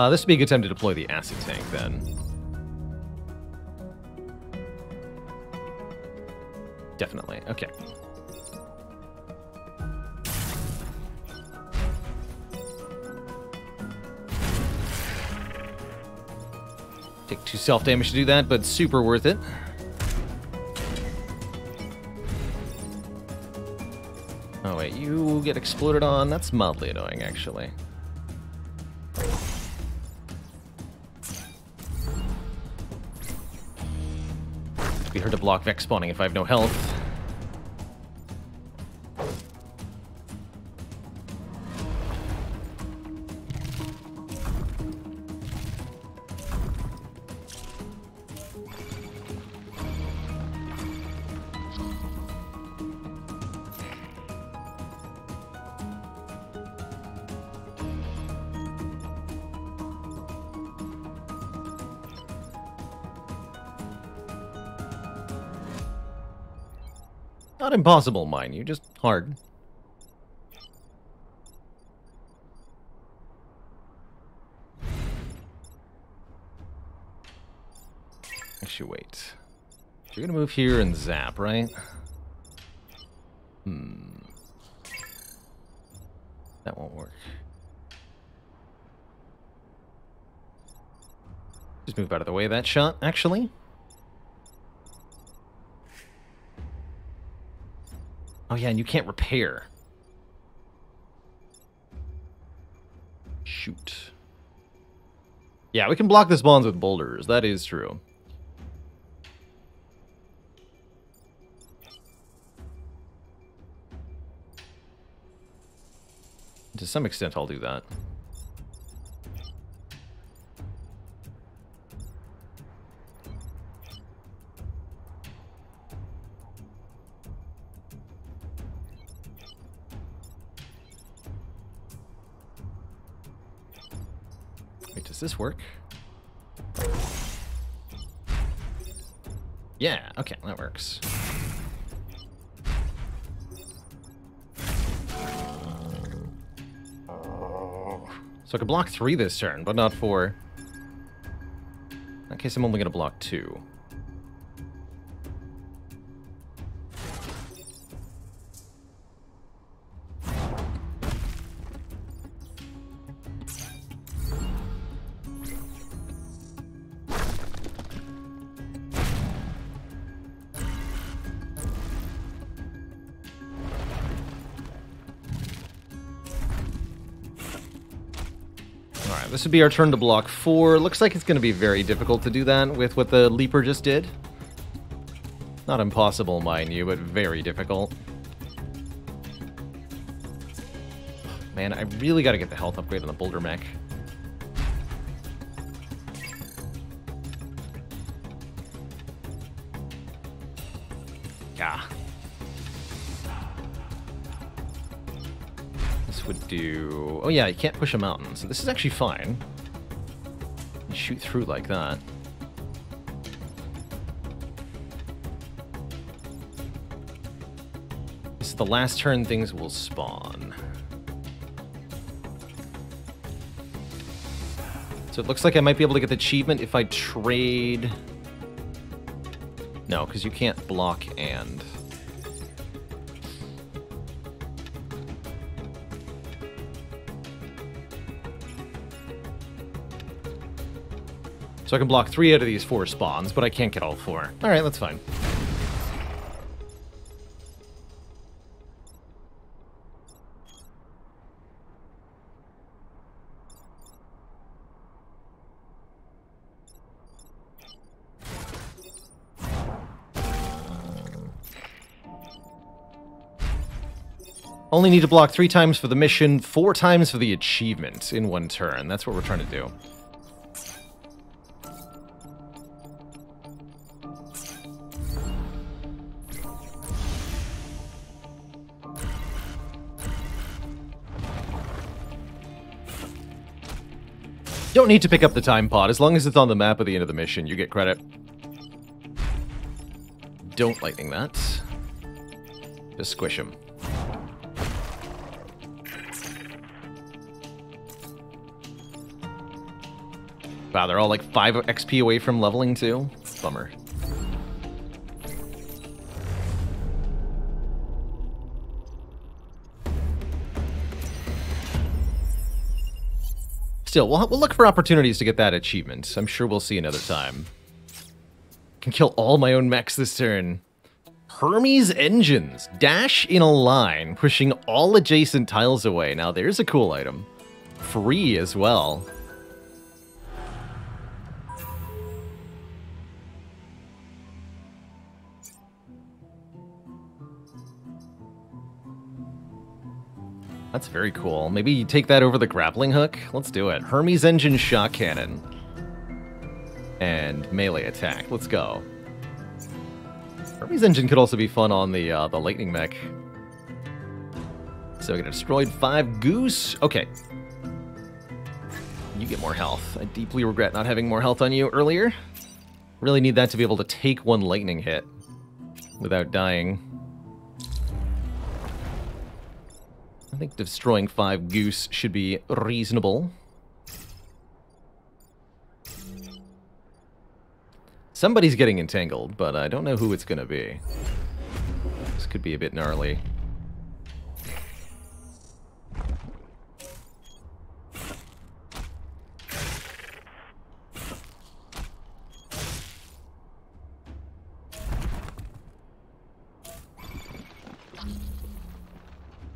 This would be a good time to deploy the acid tank then. Definitely. Okay. Take 2 self-damage to do that, but super worth it. Oh wait, you get exploded on? That's mildly annoying, actually. It'd be hard to block Vex spawning if I have no health. Not impossible, mind you, just hard. Actually, wait. You're gonna move here and zap, right? That won't work. Just move out of the way of that shot, actually. Oh yeah, and you can't repair. Shoot. Yeah, we can block the spawns with boulders. That is true. To some extent, I'll do that. Wait, does this work? Yeah, okay, that works. So I could block 3 this turn, but not 4. In that case, I'm only going to block 2. This would be our turn to block 4. Looks like it's going to be very difficult to do that with what the Leaper just did. Not impossible, mind you, but very difficult. Man, I really got to get the health upgrade on the Boulder Mech. Ah. Would do... Oh yeah, you can't push a mountain, so this is actually fine. You shoot through like that. This is the last turn things will spawn. So it looks like I might be able to get the achievement if I trade... No, because you can't block and... So I can block 3 out of these 4 spawns, but I can't get all 4. Alright, that's fine. Only need to block 3 times for the mission, 4 times for the achievement in 1 turn. That's what we're trying to do. Don't need to pick up the time pod. As long as it's on the map at the end of the mission, you get credit. Don't lightning that. Just squish him. Wow, they're all like 5 XP away from leveling too. Bummer. Still, we'll look for opportunities to get that achievement. I'm sure we'll see another time. Can kill all my own mechs this turn. Hermes engines. Dash in a line, pushing all adjacent tiles away. Now there's a cool item. Free as well. That's very cool. Maybe you take that over the grappling hook? Let's do it. Hermes engine shock cannon. And melee attack. Let's go. Hermes engine could also be fun on the lightning mech. So we got destroyed 5 goose. Okay. You get more health. I deeply regret not having more health on you earlier. Really need that to be able to take 1 lightning hit without dying. I think destroying 5 goose should be reasonable. Somebody's getting entangled, but I don't know who it's going to be. This could be a bit gnarly.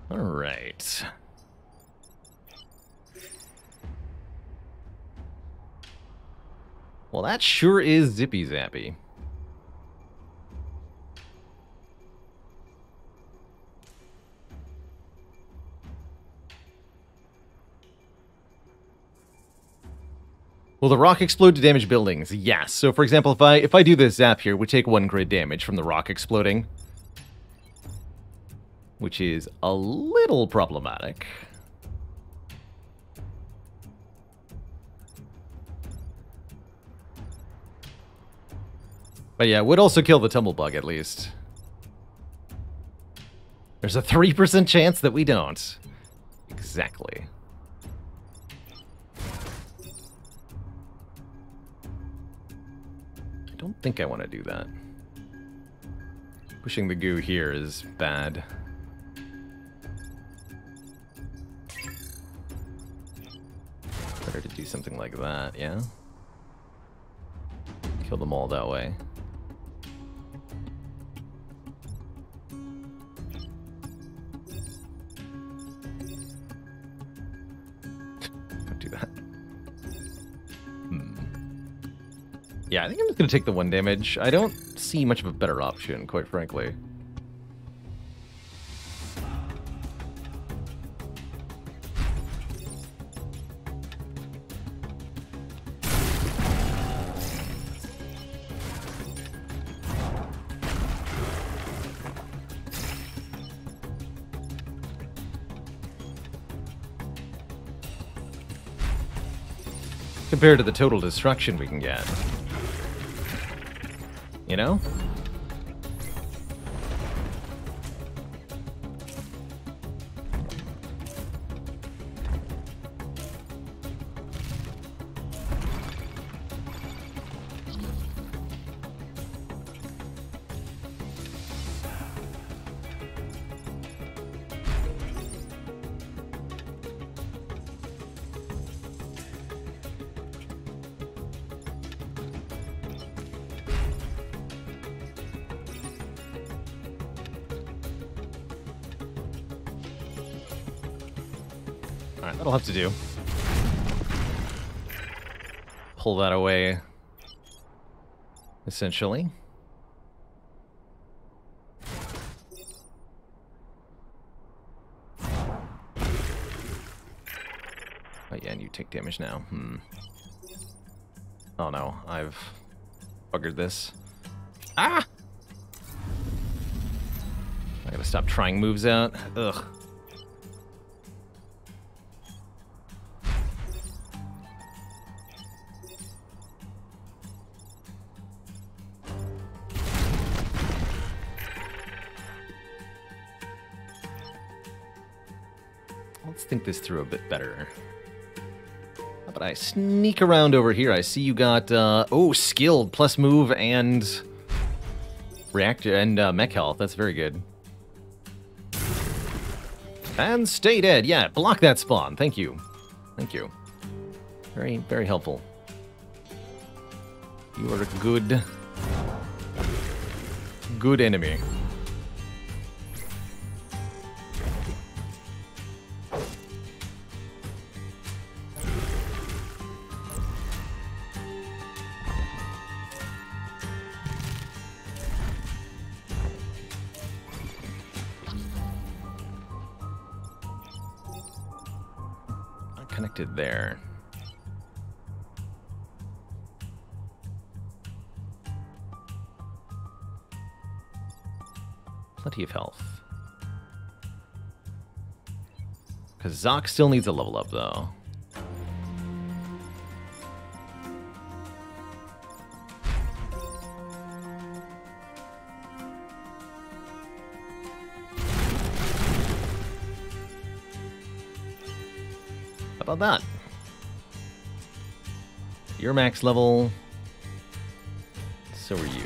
All right. Well, that sure is zippy zappy. Will the rock explode to damage buildings? Yes. So, for example, if I do this zap here, we take 1 grid damage from the rock exploding, which is a little problematic. But yeah, it would also kill the tumblebug at least. There's a 3% chance that we don't. Exactly. I don't think I want to do that. Pushing the goo here is bad. Better to do something like that, yeah? Kill them all that way. Don't do that. Yeah, I think I'm just going to take the 1 damage. I don't see much of a better option, quite frankly. Compared to the total destruction we can get. You know? Alright, that'll have to do. Pull that away, essentially. Oh yeah, and you take damage now. Oh no, I've buggered this. Ah! I gotta stop trying moves out. Ugh. Let's think this through a bit better. How about I sneak around over here? I see you got, oh, skilled, plus move and reactor and mech health. That's very good. And stay dead. Yeah, block that spawn. Thank you. Thank you. Very, very helpful. You are a good... good enemy. Connected there. Plenty of health. Kazak still needs a level up, though. How about that? You're max level. So are you.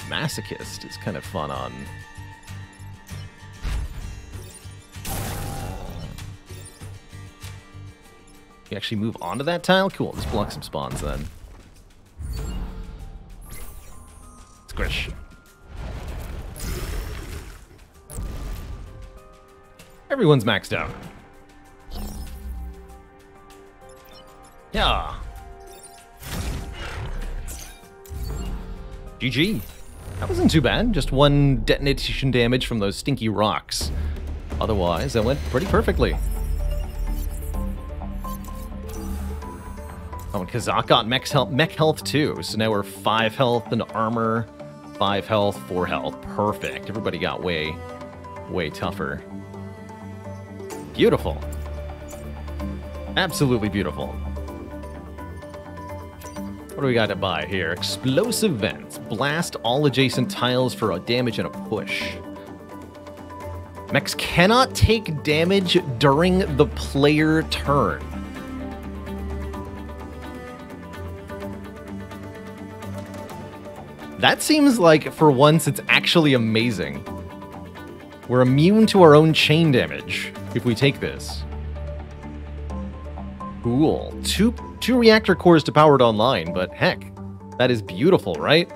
Masochist is kind of fun on... You actually move onto that tile? Cool, let's block some spawns then. Squish. Everyone's maxed out. Yeah. GG. That wasn't too bad. Just one detonation damage from those stinky rocks. Otherwise, that went pretty perfectly. Oh, and Kazak got mech health too. So now we're 5 health and armor, 5 health, 4 health. Perfect. Everybody got way tougher. Beautiful. Absolutely beautiful. What do we got to buy here? Explosive vents. Blast all adjacent tiles for a damage and a push. Mechs cannot take damage during the player turn. That seems like, for once, it's actually amazing. We're immune to our own chain damage if we take this. Cool. Two reactor cores to power it online, but heck, that is beautiful, right?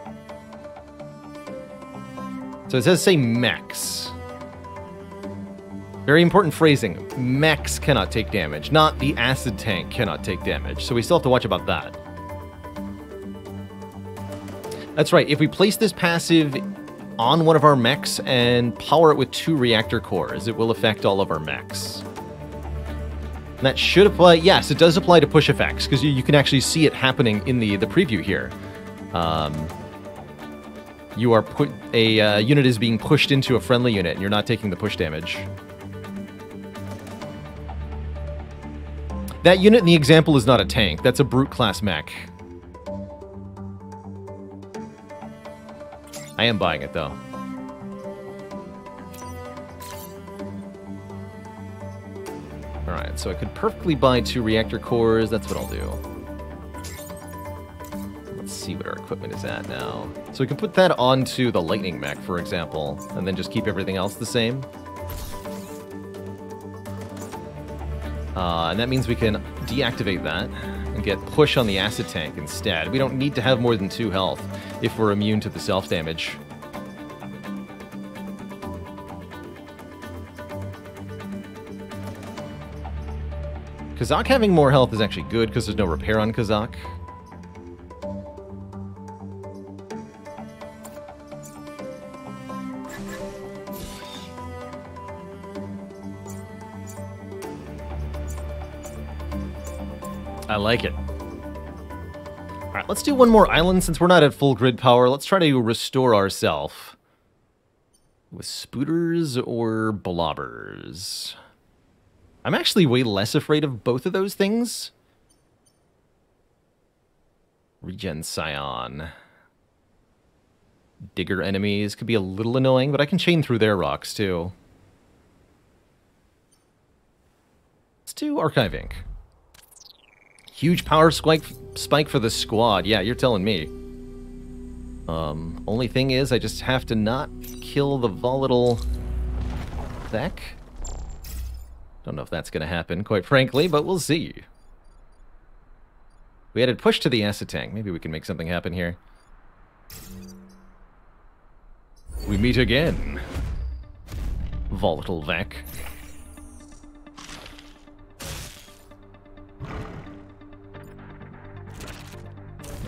So it says say mechs. Very important phrasing. Mechs cannot take damage, not the acid tank cannot take damage. So we still have to watch about that. That's right, if we place this passive on one of our mechs and power it with 2 reactor cores, it will affect all of our mechs. And that should apply, yes, it does apply to push effects, because you can actually see it happening in the preview here. You are a unit is being pushed into a friendly unit, and you're not taking the push damage. That unit in the example is not a tank, that's a brute class mech. I am buying it, though. Alright, so I could perfectly buy 2 reactor cores. That's what I'll do. Let's see what our equipment is at now. So we can put that onto the lightning mech, for example, and then just keep everything else the same. And that means we can deactivate that and get push on the acid tank instead. We don't need to have more than 2 health if we're immune to the self-damage. Kazak having more health is actually good because there's no repair on Kazak. I like it. Alright, let's do one more island since we're not at full grid power. Let's try to restore ourselves. With spooters or blobbers? I'm actually way less afraid of both of those things. Regen Scion. Digger enemies could be a little annoying, but I can chain through their rocks too. Let's do Archive Ink. Huge power spike for the squad. Yeah, you're telling me. Only thing is, I just have to not kill the volatile Zek. Don't know if that's going to happen, quite frankly, but we'll see. We added push to the acid tank. Maybe we can make something happen here. We meet again. Volatile Vec.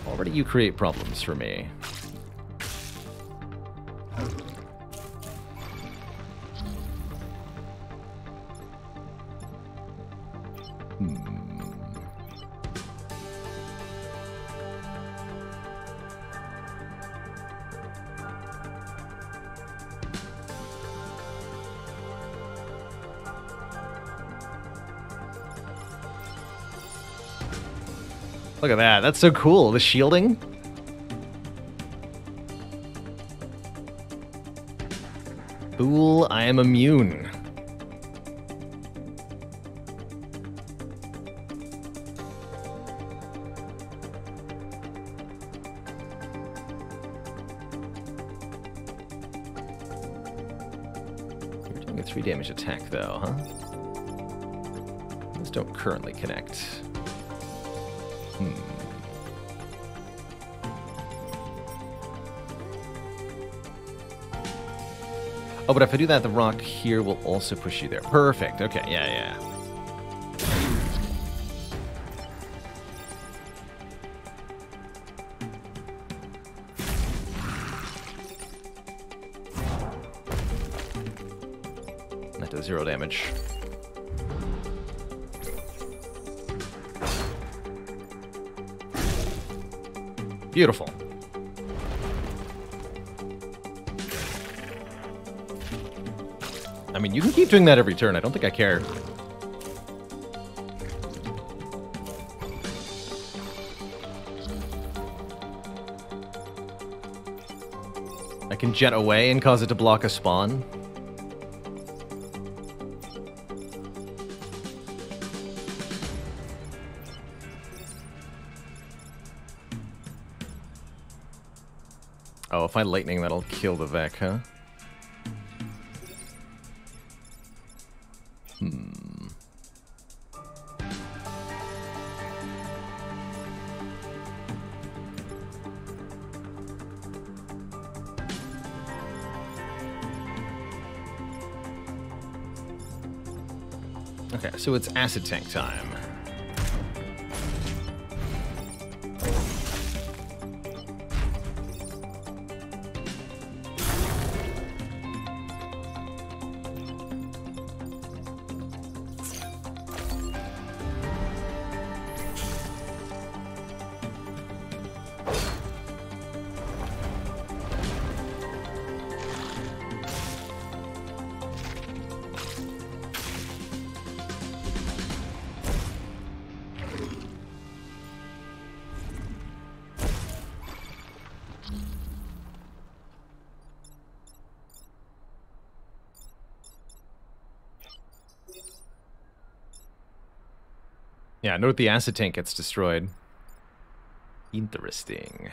Already you create problems for me. Look at that. That's so cool. The shielding. Fool, I am immune. You're doing a 3 damage attack, though, huh? Those don't currently connect. Oh, but if I do that, the rock here will also push you there. Perfect. Okay, yeah. That does 0 damage. Beautiful. I mean, you can keep doing that every turn. I don't think I care. I can jet away and cause it to block a spawn. Oh, if I lightning, that'll kill the Vec, huh? Okay, so it's acid tank time. Yeah, note the acid tank gets destroyed. Interesting.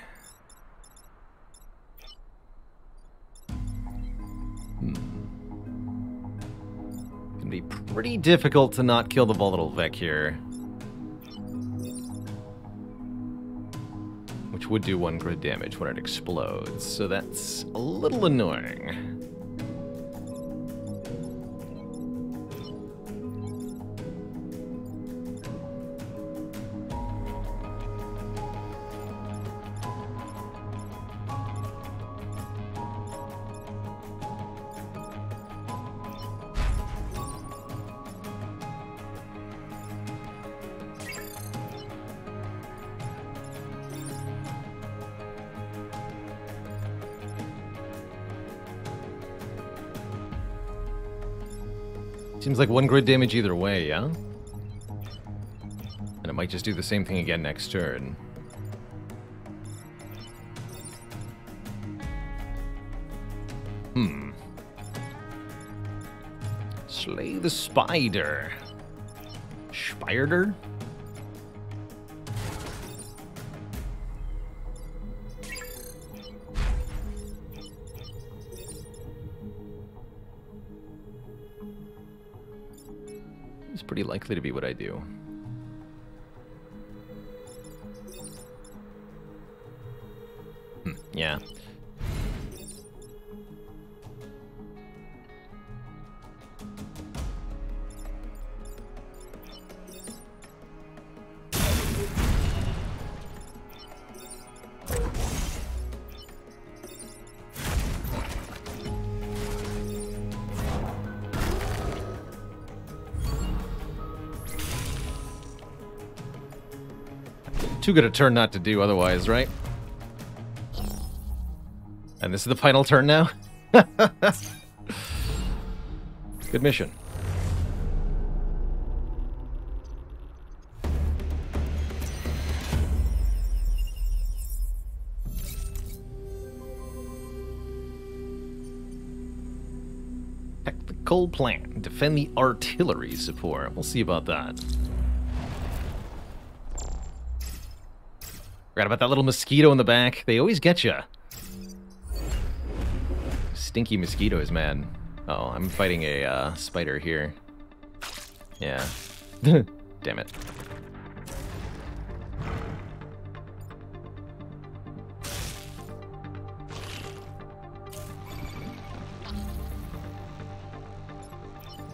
Gonna be pretty difficult to not kill the volatile Vec here. Which would do 1 grid damage when it explodes, so that's a little annoying. Seems like 1 grid damage either way, yeah? And it might just do the same thing again next turn. Slay the spider. Spider? It's pretty likely to be what I do. Yeah. Too good a turn not to do otherwise, right? And this is the final turn now? Good mission. Tactical plan. Defend the artillery support. We'll see about that. Forgot about that little mosquito in the back. They always get you. Stinky mosquitoes, man. Oh, I'm fighting a spider here. Yeah. Damn it.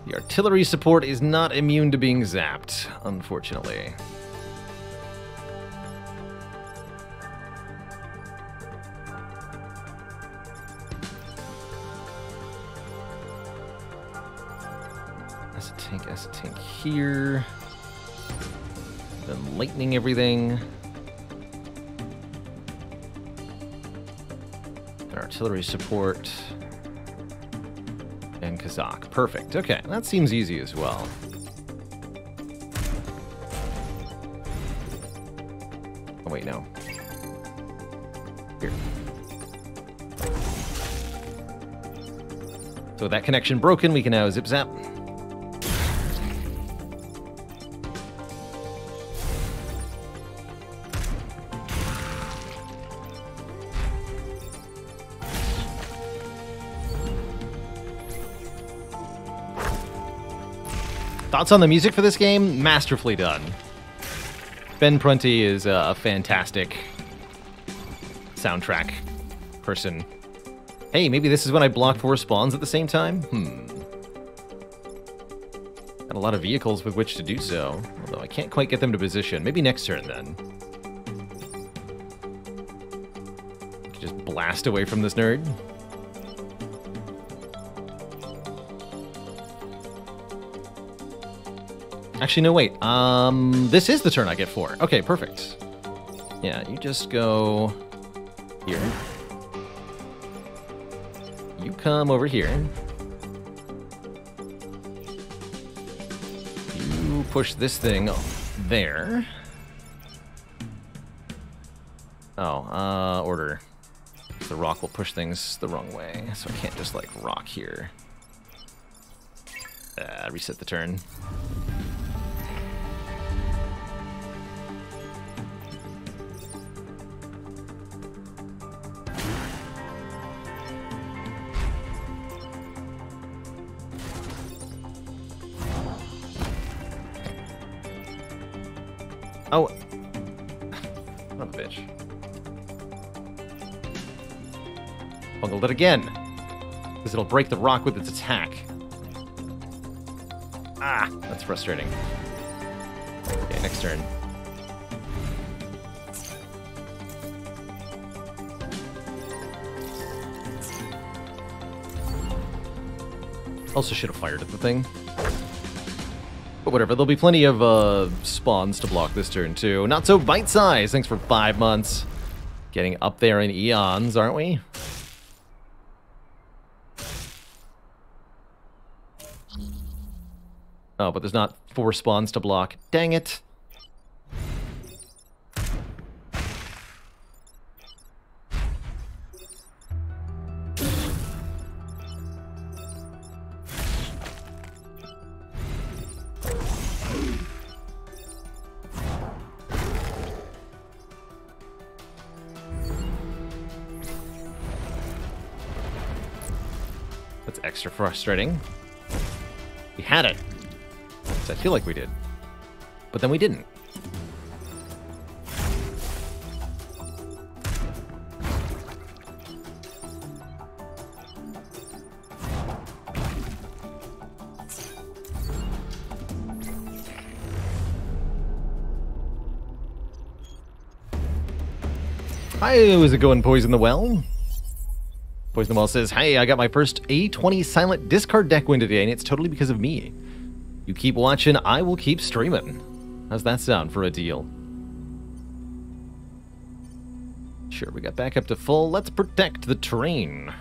The artillery support is not immune to being zapped, unfortunately. As a tank here. Then lightning everything. And artillery support. And Kazakh. Perfect. Okay, that seems easy as well. Oh, wait, no. Here. So with that connection broken, we can now zip zap. Thoughts on the music for this game? Masterfully done. Ben Prunty is a fantastic soundtrack person. Hey, maybe this is when I block 4 spawns at the same time? Got a lot of vehicles with which to do so, although I can't quite get them to position. Maybe next turn, then. Just blast away from this nerd. Actually, no, wait. This is the turn I get 4. Okay, perfect. Yeah, you just go here. You come over here. You push this thing there. Oh, order. The rock will push things the wrong way, so I can't just, like, rock here. Reset the turn. Oh. Son of a bitch. Bungled it again. Because it'll break the rock with its attack. Ah, that's frustrating. Okay, next turn. Also should have fired at the thing. But whatever, there'll be plenty of spawns to block this turn, too. Not so bite-sized. Thanks for 5 months. Getting up there in eons, aren't we? Oh, but there's not 4 spawns to block. Dang it. That's extra frustrating. We had it. I feel like we did. But then we didn't. Hi, was it going, Poison the Well? Poison the Well says, hey, I got my first A20 silent discard deck win today, and it's totally because of me. You keep watching, I will keep streaming. How's that sound for a deal? Sure, we got back up to full. Let's protect the terrain.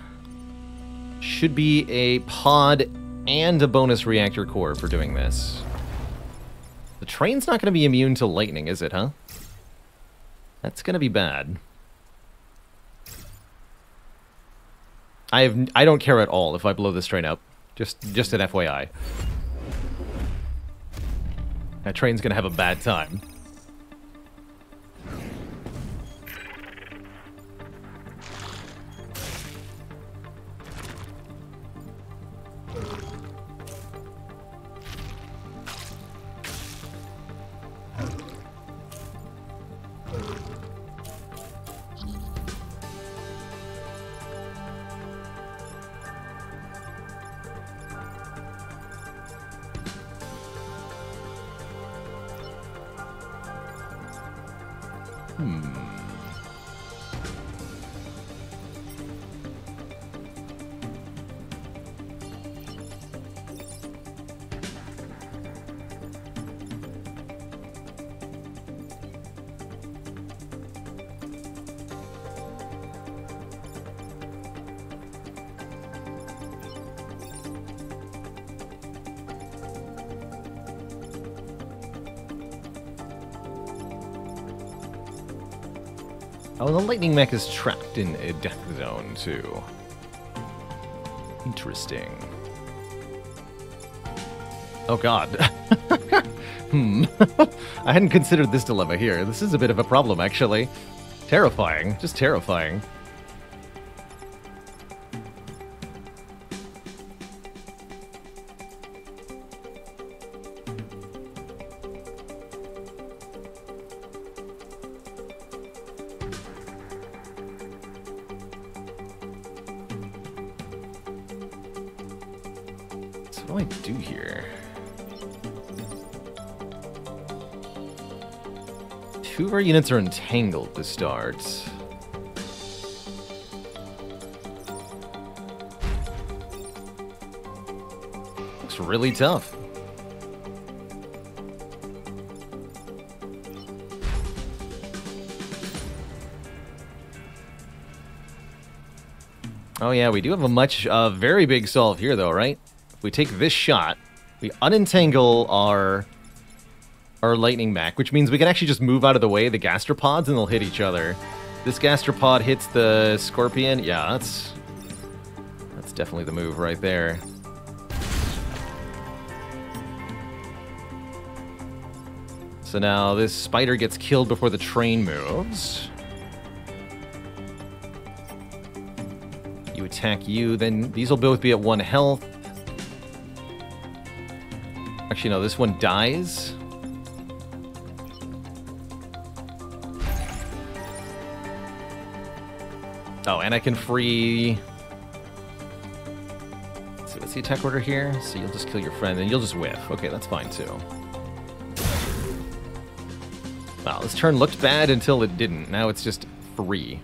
Should be a pod and a bonus reactor core for doing this. The train's not going to be immune to lightning, is it, huh? That's going to be bad. I don't care at all if I blow this train up. Just an FYI. That train's going to have a bad time. Oh, the lightning mech is trapped in a death zone, too. Interesting. Oh, God. I hadn't considered this dilemma here. This is a bit of a problem, actually. Terrifying. Just terrifying. What do I do here? Two of our units are entangled to start. Looks really tough. Oh yeah, we do have a very big solve here though, right? If we take this shot, we unentangle our lightning mech, which means we can actually just move out of the way the gastropods and they'll hit each other. This gastropod hits the scorpion. Yeah, that's definitely the move right there. So now this spider gets killed before the train moves. You attack you, then these will both be at 1 health. Actually, no, this one dies. Oh, and I can free... Let's see, what's the attack order here? So you'll just kill your friend, and you'll just whiff. Okay, that's fine, too. Wow, this turn looked bad until it didn't. Now it's just free.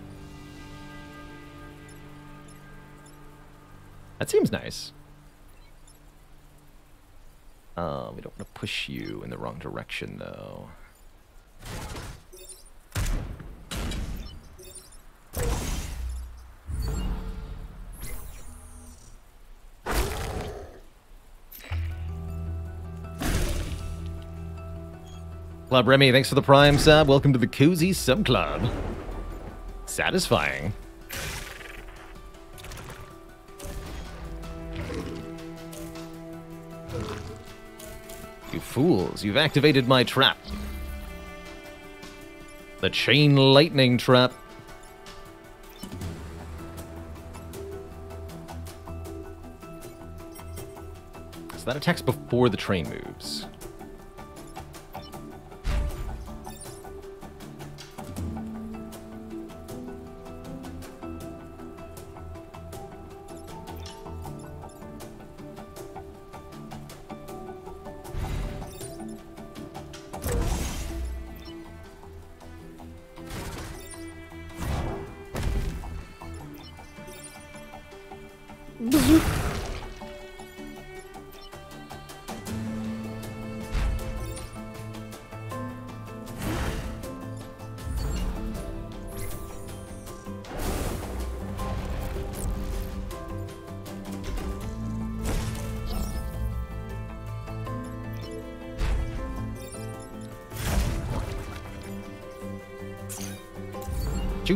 That seems nice. We don't want to push you in the wrong direction, though. Club Remy, thanks for the Prime sub. Welcome to the Cozy Sub Club. Satisfying. You fools, you've activated my trap. The chain lightning trap. So that attacks before the train moves.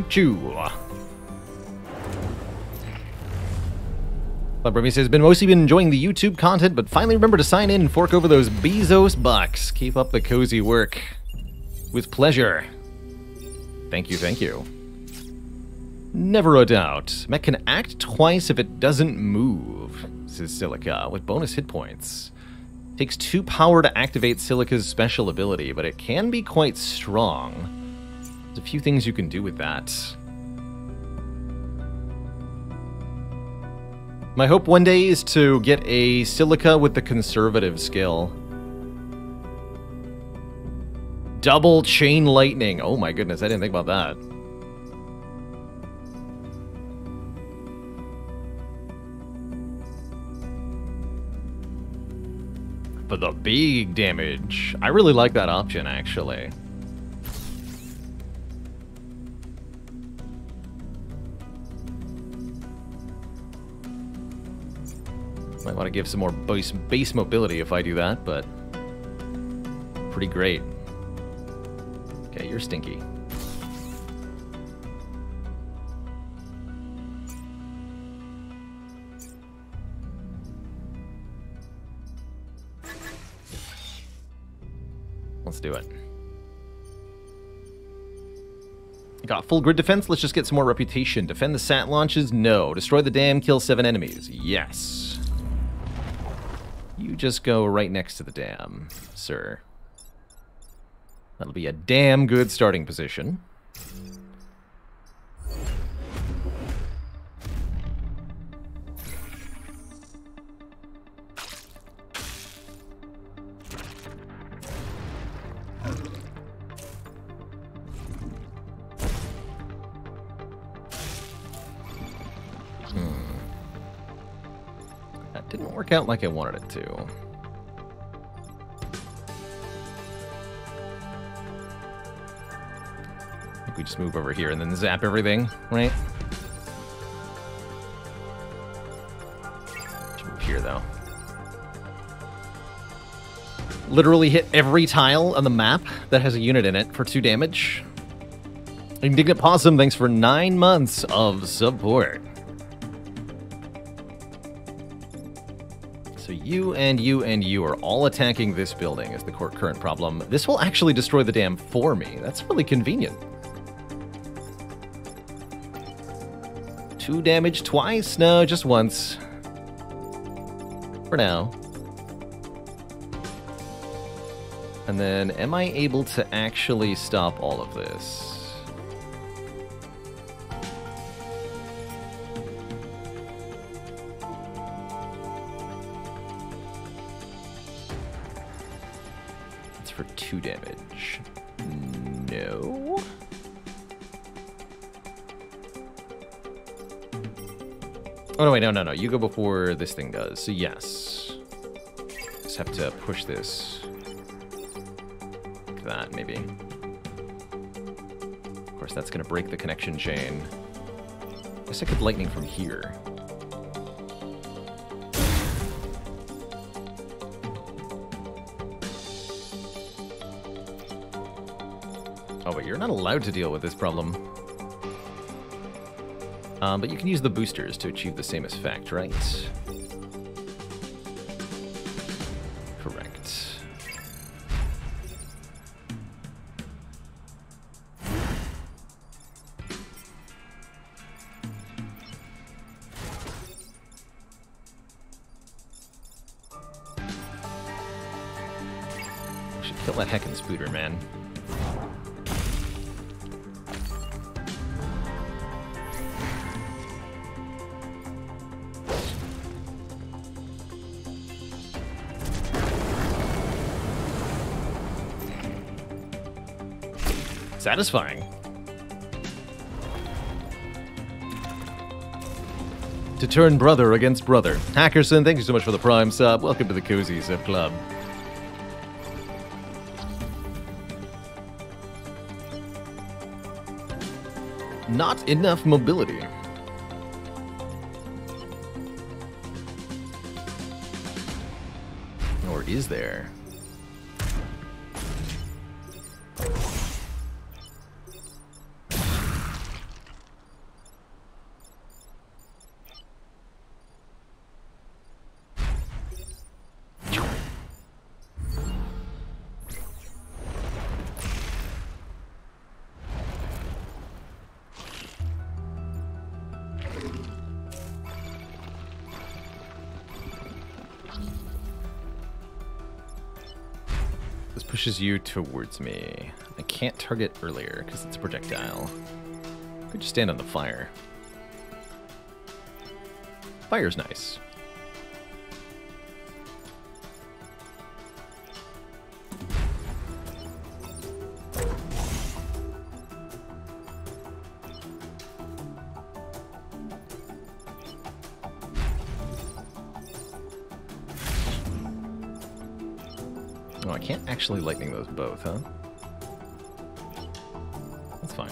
Choo-choo. Bremy says, mostly been enjoying the YouTube content, but finally remember to sign in and fork over those Bezos bucks. Keep up the cozy work. With pleasure. Thank you, thank you. Never a doubt. Mech can act twice if it doesn't move, says Silica, with bonus hit points. Takes 2 power to activate Silica's special ability, but it can be quite strong. There's a few things you can do with that. My hope one day is to get a Silica with the conservative skill. Double chain lightning. Oh my goodness, I didn't think about that. For the big damage. I really like that option, actually. Might want to give some more base mobility if I do that, but pretty great. Okay, you're stinky. Let's do it. Got full grid defense, let's just get some more reputation. Defend the sat launches? No. Destroy the dam, kill 7 enemies? Yes. You just go right next to the dam, sir. That'll be a damn good starting position. That didn't work out like I wanted it to. We just move over here and then zap everything, right? Should move here, though. Literally hit every tile on the map that has a unit in it for 2 damage. Indignant Possum, thanks for 9 months of support. So you and you and you are all attacking this building is the current problem. This will actually destroy the dam for me. That's really convenient. 2 damage twice? No, just once. For now. And then, am I able to actually stop all of this? It's for 2 damage. No. Oh, no, wait, no. You go before this thing does. So, yes. Just have to push this. Like that, maybe. Of course, that's going to break the connection chain. I guess I could lightning from here. Oh, but you're not allowed to deal with this problem. But you can use the boosters to achieve the same effect, right? Correct. I should kill that heckin' spooter, man. Satisfying. To turn brother against brother. Hackerson, thank you so much for the Prime sub. Welcome to the Cozy Sub Club. Not enough mobility. Or is there? This pushes you towards me. I can't target earlier because it's a projectile. Could just stand on the fire. Fire's nice. Oh, I can't actually lightning those both, huh? That's fine.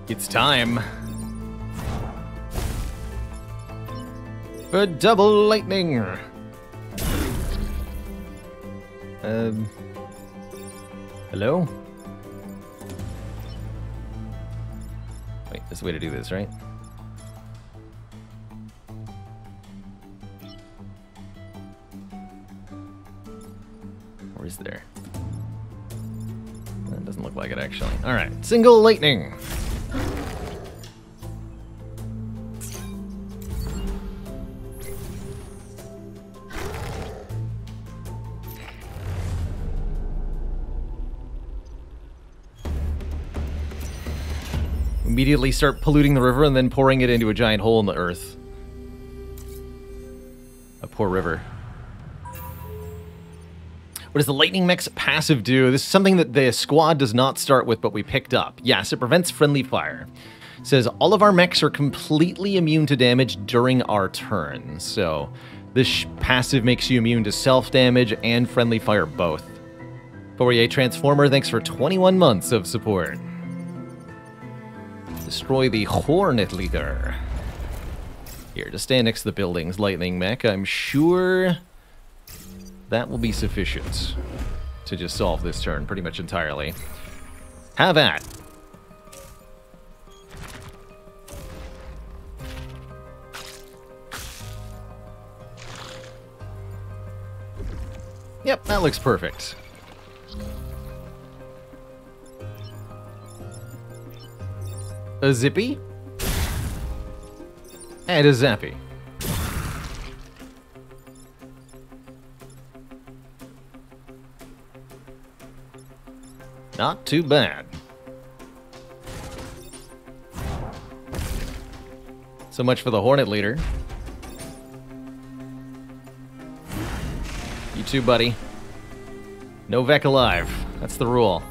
It's time for double lightning. Hello? Wait, there's a way to do this, right? Or is there? That doesn't look like it, actually. All right, single lightning. Immediately start polluting the river and then pouring it into a giant hole in the earth. A poor river. What does the lightning mech's passive do? This is something that the squad does not start with, but we picked up. Yes, it prevents friendly fire. It says all of our mechs are completely immune to damage during our turn. So this passive makes you immune to self-damage and friendly fire both. Fourier Transformer, thanks for 21 months of support. Destroy the Hornet Leader. Here, just stand next to the building's lightning mech. I'm sure that will be sufficient to just solve this turn pretty much entirely. Have at. Yep, that looks perfect. A zippy and a zappy. Not too bad. So much for the Hornet Leader. You too, buddy. No Vec alive. That's the rule.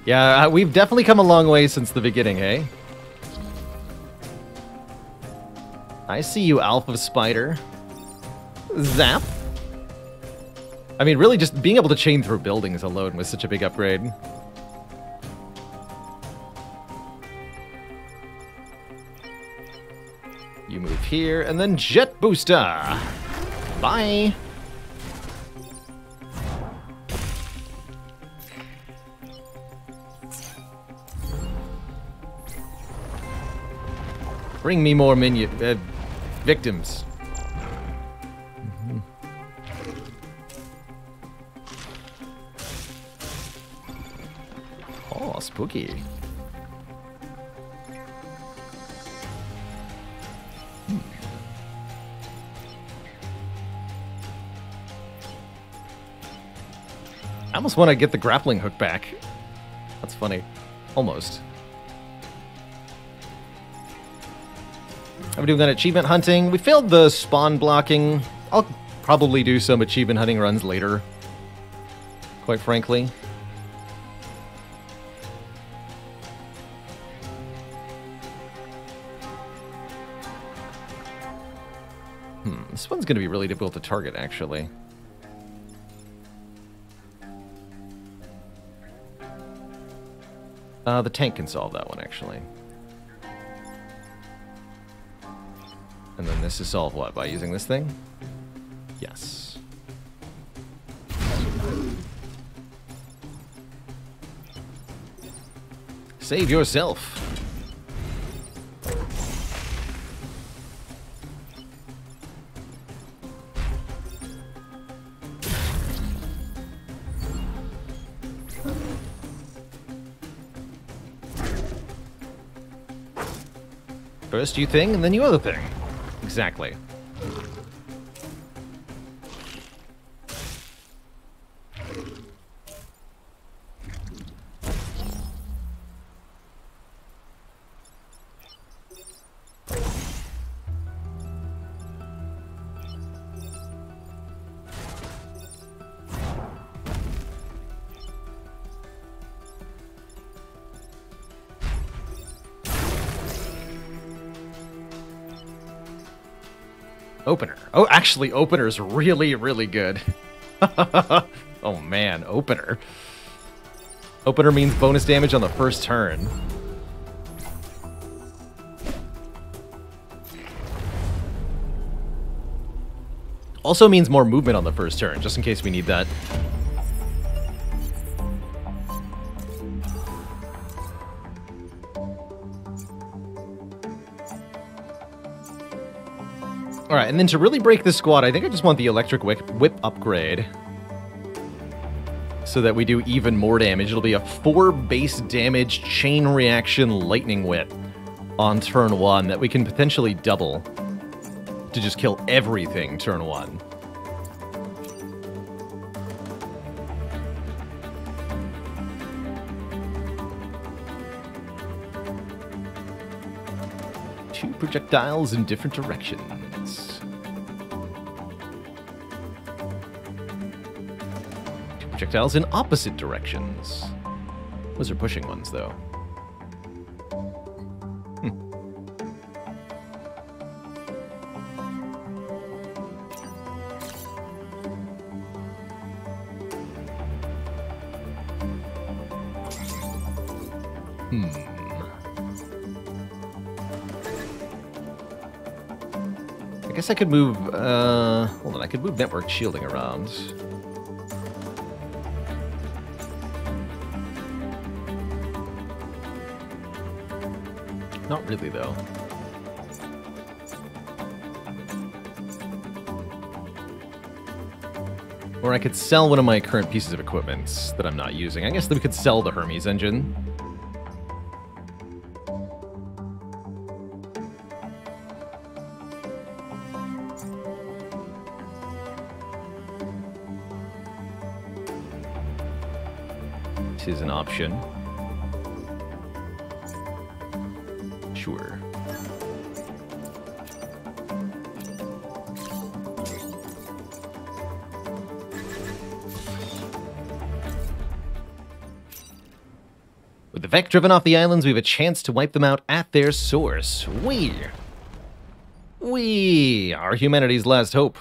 Yeah, we've definitely come a long way since the beginning, hey? I see you, Alpha Spider. Zap. I mean, really just being able to chain through buildings alone was such a big upgrade. You move here, and then Jet Booster. Bye. Bring me more victims. Mm-hmm. Oh, spooky. I almost want to get the grappling hook back. That's funny. Almost. I'm doing that achievement hunting. We failed the spawn blocking. I'll probably do some achievement hunting runs later, quite frankly. This one's going to be really difficult to target, actually. The tank can solve that one, actually. And then this is solved, what, by using this thing? Yes. Save yourself. First you thing, and then you other thing. Exactly. Opener. Oh, actually, opener's really, really good. Oh, man. Opener. Opener means bonus damage on the first turn. Also means more movement on the first turn, just in case we need that. Alright, and then to really break this squad, I think I just want the electric whip upgrade. So that we do even more damage. It'll be a 4 base damage chain reaction lightning whip on turn 1 that we can potentially double to just kill everything turn 1. Two projectiles in different directions. Two projectiles in opposite directions. Those are pushing ones, though. I guess I could move, hold on, I could move network shielding around. Not really, though. Or I could sell one of my current pieces of equipment that I'm not using. I guess that we could sell the Hermes engine. Is an option. Sure. With the Vec driven off the islands, we have a chance to wipe them out at their source. We are humanity's last hope.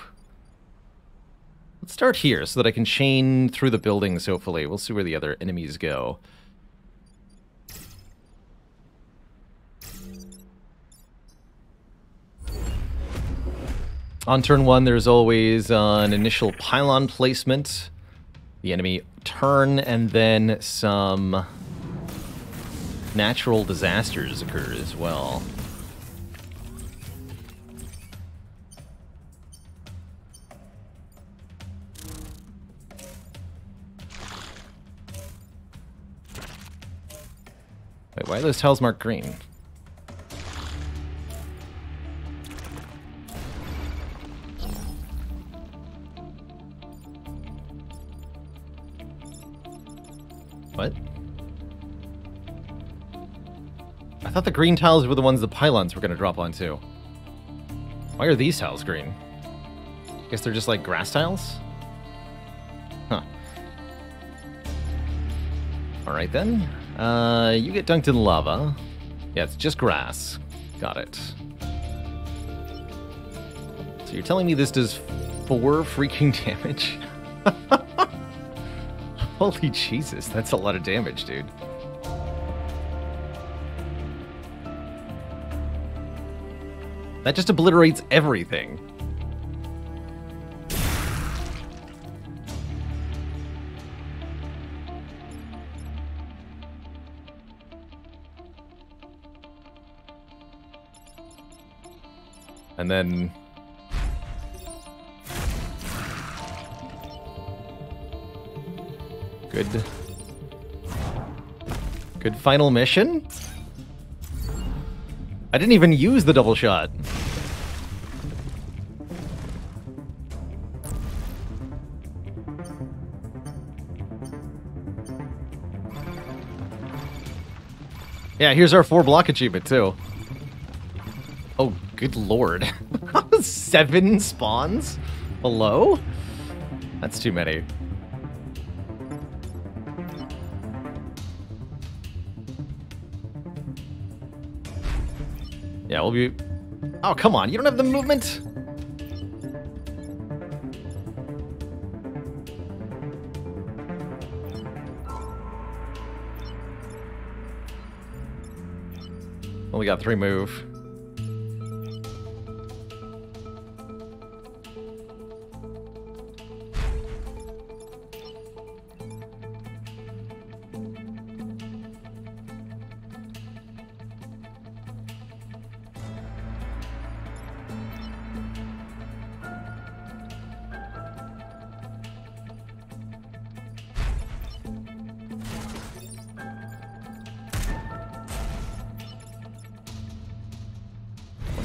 Let's start here so that I can chain through the buildings, hopefully. We'll see where the other enemies go. On turn 1, there's always an initial pylon placement. The enemy turn, and then some natural disasters occur as well. Wait, why are those tiles marked green? What? I thought the green tiles were the ones the pylons were going to drop onto. Why are these tiles green? Guess they're just like grass tiles? Huh. Alright then. You get dunked in lava. Yeah, it's just grass. Got it. So you're telling me this does 4 freaking damage? Holy Jesus, that's a lot of damage, dude. That just obliterates everything. And then... Good final mission? I didn't even use the double shot. Yeah, here's our 4-block achievement, too. Oh, good lord. 7 spawns? Hello? That's too many. Yeah, we'll be... Oh, come on, you don't have the movement? Only got 3 move.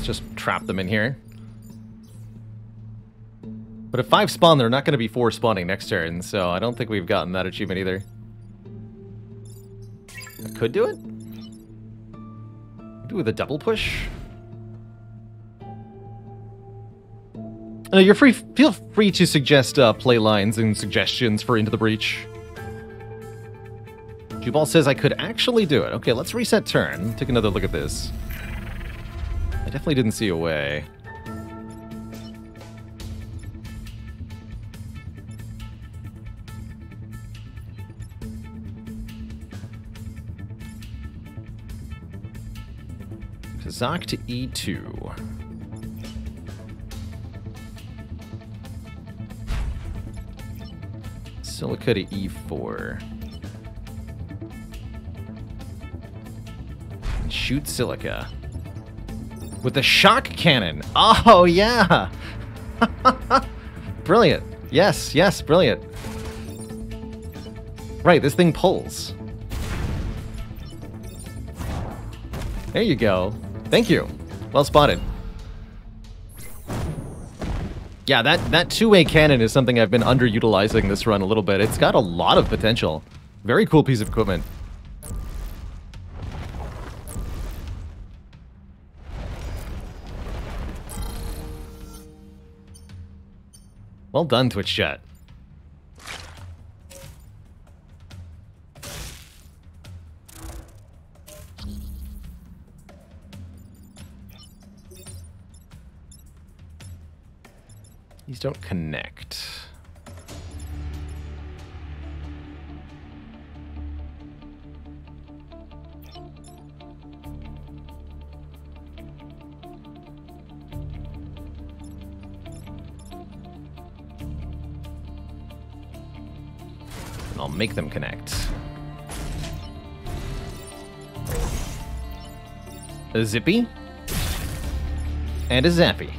Just trap them in here. But if 5 spawn, they're not going to be 4 spawning next turn, so I don't think we've gotten that achievement either. I could do it? Do it with a double push? You're free. Feel free to suggest play lines and suggestions for Into the Breach. Jubal says I could actually do it. Okay, let's reset turn. Take another look at this. I definitely didn't see a way. Kazak to E2. Silica to E4. And shoot Silica. With the shock cannon. Oh, yeah. Brilliant. Yes, yes, brilliant. Right, this thing pulls. There you go. Thank you. Well spotted. Yeah, that two-way cannon is something I've been underutilizing this run a little bit. It's got a lot of potential. Very cool piece of equipment. Well done, Twitch chat. These don't connect. And I'll make them connect. A zippy. And a zappy.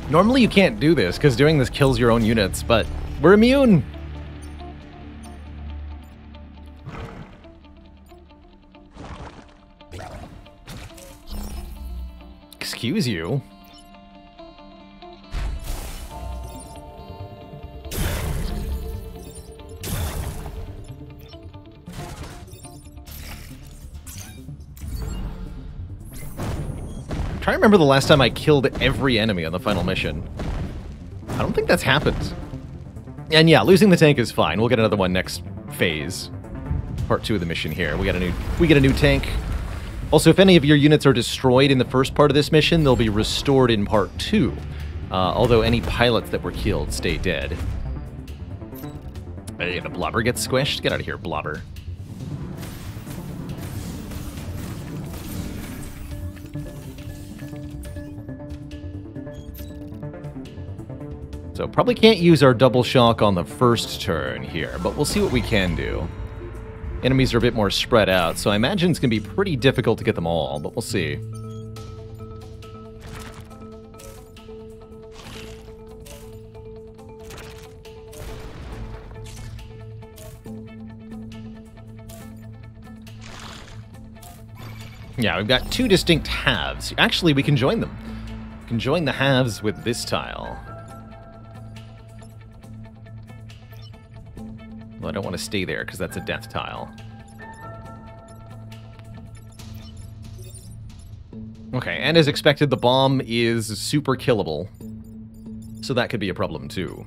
Normally you can't do this, because doing this kills your own units, but we're immune! Excuse you? I'm trying to remember the last time I killed every enemy on the final mission. I don't think that's happened. And yeah, losing the tank is fine. We'll get another one next phase. Part 2 of the mission here. We get a new tank. Also, if any of your units are destroyed in the first part of this mission, they'll be restored in part 2. Although any pilots that were killed stay dead. Hey, the blobber gets squished? Get out of here, blobber. So probably can't use our double shock on the first turn here, but we'll see what we can do. Enemies are a bit more spread out, so I imagine it's going to be pretty difficult to get them all, but we'll see. Yeah, we've got 2 distinct halves. Actually, we can join them. We can join the halves with this tile. Well, I don't want to stay there, because that's a death tile. Okay, and as expected, the bomb is super killable. So that could be a problem, too.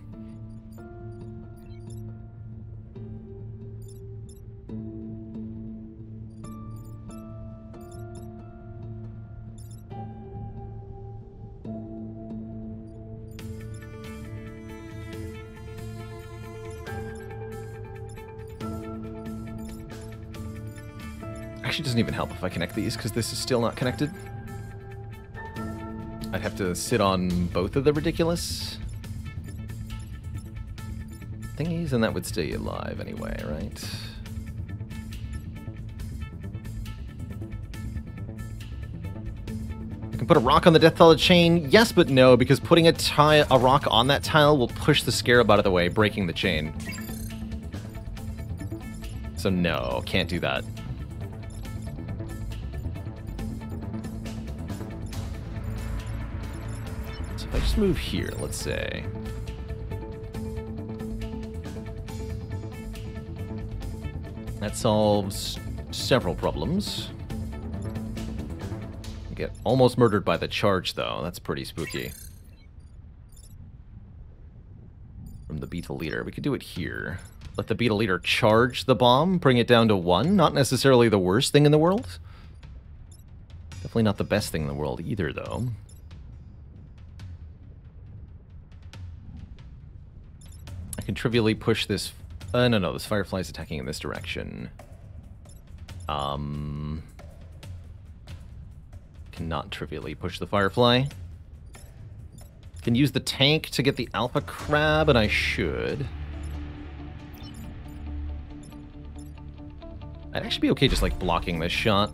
Actually, doesn't even help if I connect these, because this is still not connected. I'd have to sit on both of the ridiculous thingies, and that would stay alive anyway, right? I can put a rock on the death tile chain. Yes, but no, because putting a rock on that tile will push the scarab out of the way, breaking the chain. So no, can't do that. If I just move here, let's say. That solves several problems. Get almost murdered by the charge, though. That's pretty spooky. From the Beetle Leader. We could do it here. Let the Beetle Leader charge the bomb, bring it down to 1. Not necessarily the worst thing in the world. Definitely not the best thing in the world either, though. I can trivially push this... no, this Firefly's attacking in this direction. Cannot trivially push the Firefly. Can use the tank to get the Alpha Crab, and I should. I'd actually be okay just, like, blocking this shot.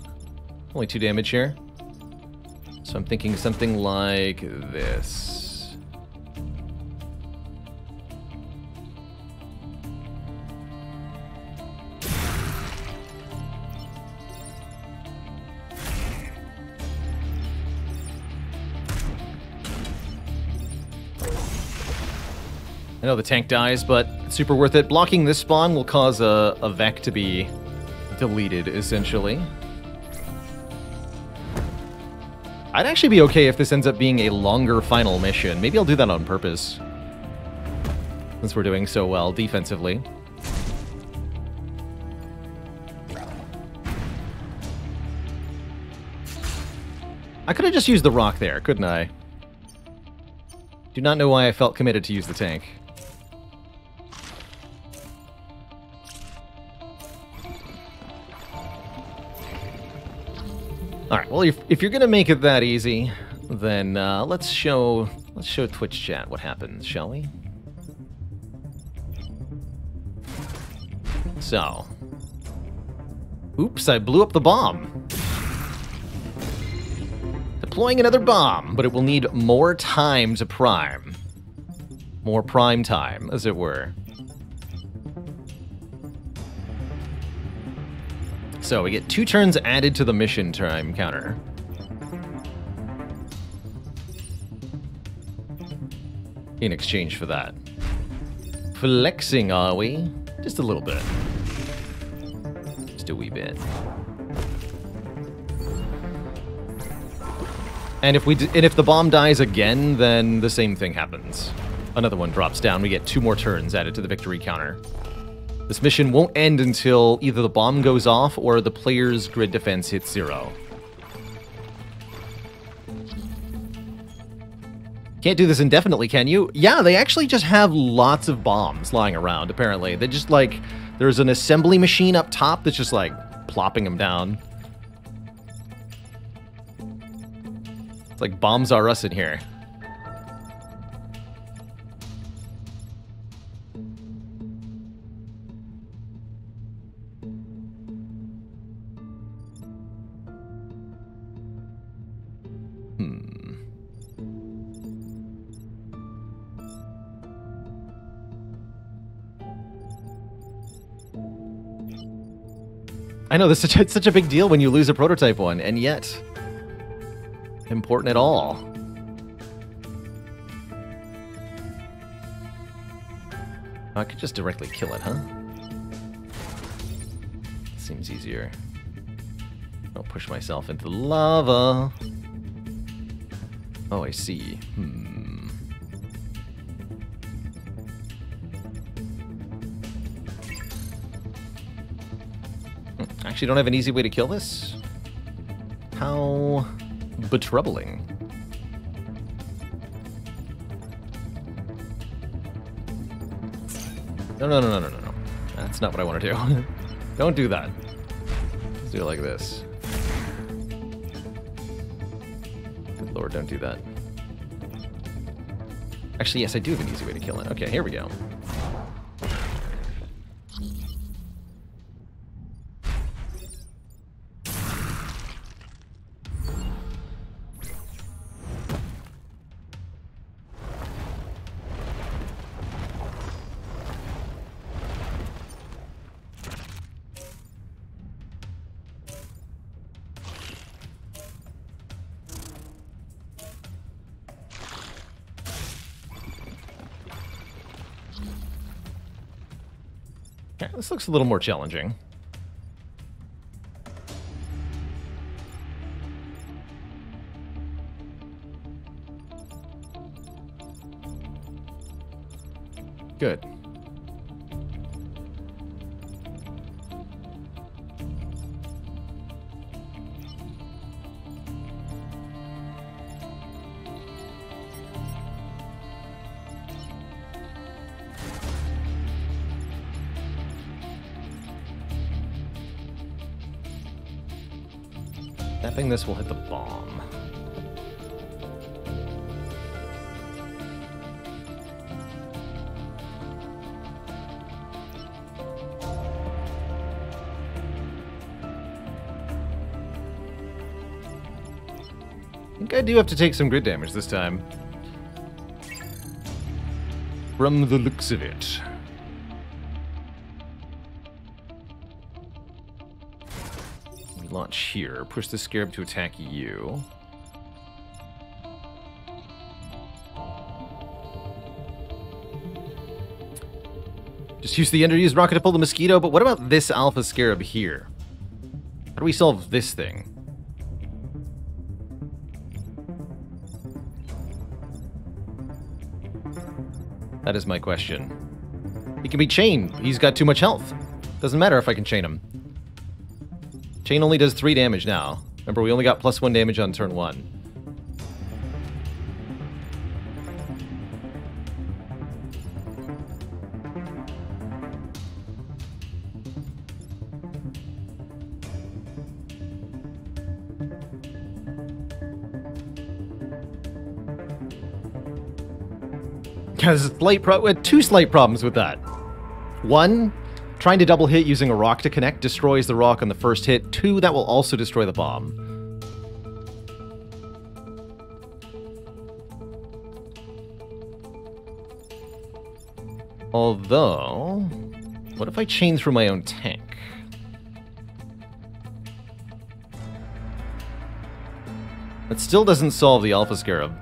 Only 2 damage here. So I'm thinking something like this. I know the tank dies, but it's super worth it. Blocking this spawn will cause a Vec to be deleted, essentially. I'd actually be okay if this ends up being a longer final mission. Maybe I'll do that on purpose, since we're doing so well defensively. I could have just used the rock there, couldn't I? Do not know why I felt committed to use the tank. Alright, well, if you're gonna make it that easy, then let's show Twitch chat what happens, shall we? So. Oops, I blew up the bomb. Deploying another bomb, but it will need more time to prime. More prime time, as it were. So we get 2 turns added to the mission time counter. In exchange for that. Flexing, are we? Just a little bit. Just a wee bit. And if the bomb dies again, then the same thing happens. another one drops down. We get 2 more turns added to the victory counter. This mission won't end until either the bomb goes off or the player's grid defense hits 0. Can't do this indefinitely, can you? Yeah, they actually just have lots of bombs lying around, apparently. They just, like, there's an assembly machine up top that's just, like, plopping them down. It's like bombs are us in here. I know, this is such a big deal when you lose a prototype one, and yet important at all. I could just directly kill it, huh? Seems easier. I'll push myself into the lava. Oh, I see. Actually, don't have an easy way to kill this? How betroubling. No. That's not what I want to do. Don't do that. Let's do it like this. Good lord, don't do that. Actually, yes, I do have an easy way to kill it. Okay, here we go. Okay, this looks a little more challenging. Good. Tapping this will hit the bomb. I think I do have to take some grid damage this time. From the looks of it. Launch here. Push the scarab to attack you. Just use the underused rocket to pull the mosquito, but what about this alpha scarab here? How do we solve this thing? That is my question. He can be chained. He's got too much health. Doesn't matter if I can chain him. Chain only does 3 damage now. Remember, we only got +1 damage on turn 1. Has 2 slight problems with that. 1, trying to double hit using a rock to connect destroys the rock on the first hit. 2, that will also destroy the bomb. Although, what if I chain through my own tank? That still doesn't solve the Alpha Scarab.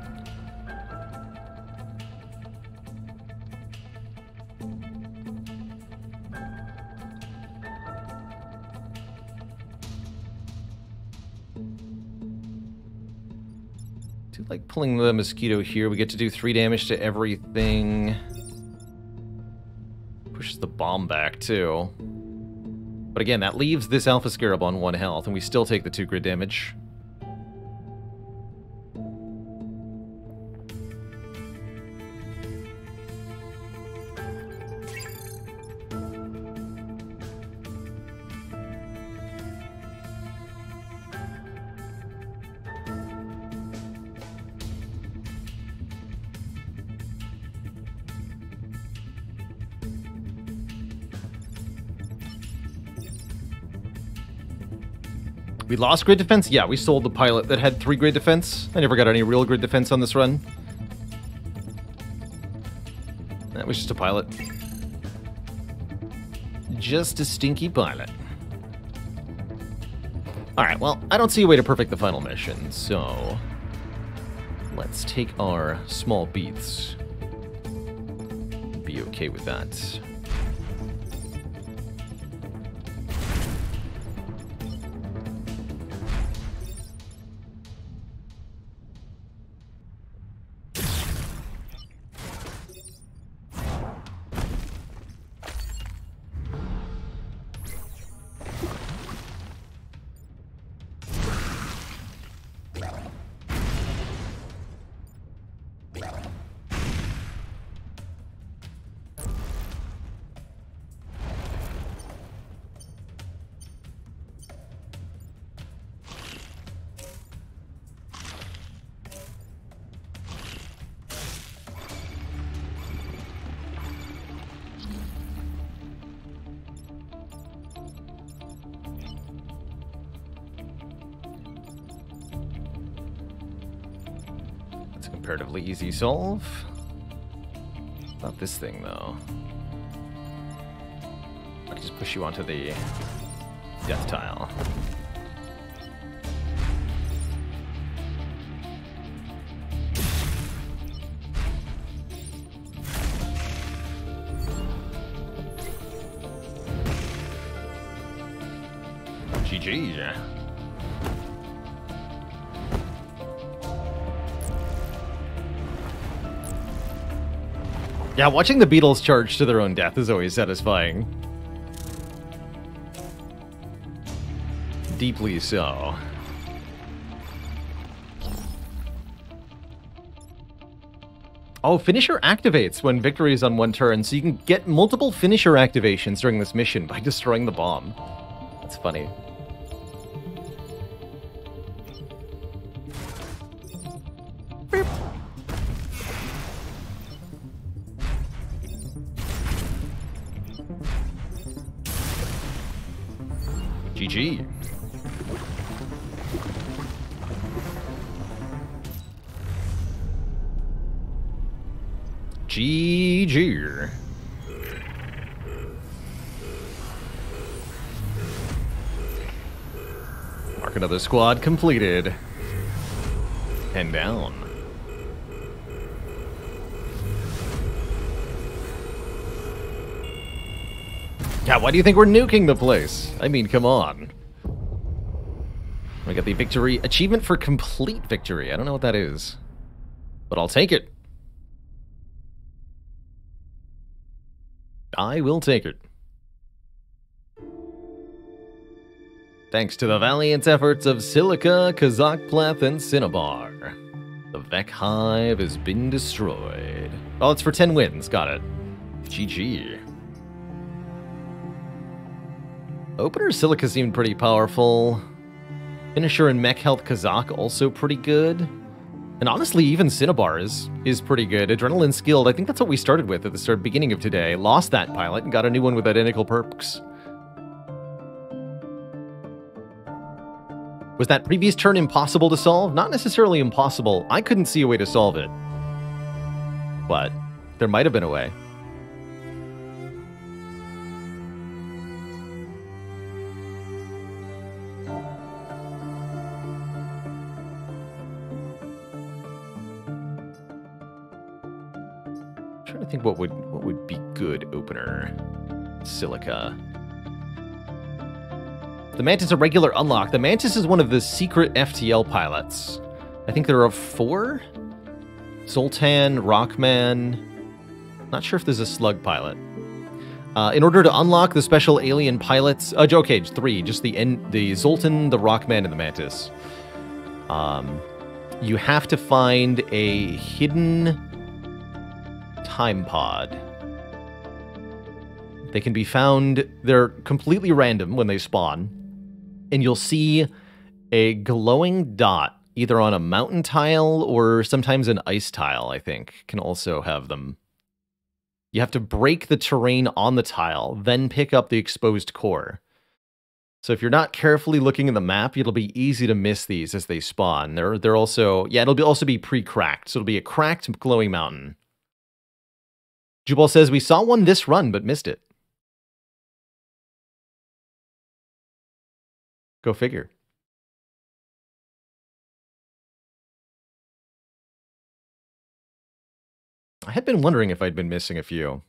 do like pulling the mosquito here. We get to do 3 damage to everything. Pushes the bomb back, too. But again, that leaves this Alpha Scarab on 1 health, and we still take the 2 grid damage. We lost grid defense? Yeah, we sold the pilot that had 3 grid defense. I never got any real grid defense on this run. That was just a pilot. Just a stinky pilot. Alright, well, I don't see a way to perfect the final mission, so... let's take our small beats. Be okay with that. Comparatively easy solve. Not this thing, though. I can just push you onto the death tile. GG. Yeah, watching the Beatles charge to their own death is always satisfying. Deeply so. Oh, Finisher activates when victory is on 1 turn, so you can get multiple Finisher activations during this mission by destroying the bomb. That's funny. GG. GG. Mark another squad completed. And down. Yeah, why do you think we're nuking the place? I mean, come on. We got the victory achievement for complete victory. I don't know what that is, but I'll take it. I will take it. Thanks to the valiant efforts of Silica, Kazakh, and Cinnabar, the Vec Hive has been destroyed. Oh, it's for 10 wins. Got it. GG. Opener Silica seemed pretty powerful. Finisher and Mech Health Kazakh also pretty good. And honestly, even Cinnabar is pretty good. Adrenaline Skilled, I think that's what we started with at the beginning of today. Lost that pilot and got a new one with identical perks. Was that previous turn impossible to solve? Not necessarily impossible. I couldn't see a way to solve it. But there might have been a way. Trying to think what would be good opener. Silica. The Mantis a regular unlock. The Mantis is one of the secret FTL pilots. I think there are 4. Zoltan, Rockman. Not sure if there's a slug pilot. In order to unlock the special alien pilots... okay, 3. Just the Zoltan, the Rockman, and the Mantis. You have to find a hidden time pod. They can be found... They're completely random when they spawn. And you'll see a glowing dot, either on a mountain tile or sometimes an ice tile, I think, can also have them. You have to break the terrain on the tile, then pick up the exposed core. So if you're not carefully looking at the map, it'll be easy to miss these as they spawn. They're also... Yeah, it'll also be pre-cracked, so it'll be a cracked glowing mountain. Jubal says, we saw one this run, but missed it. Go figure. I had been wondering if I'd been missing a few.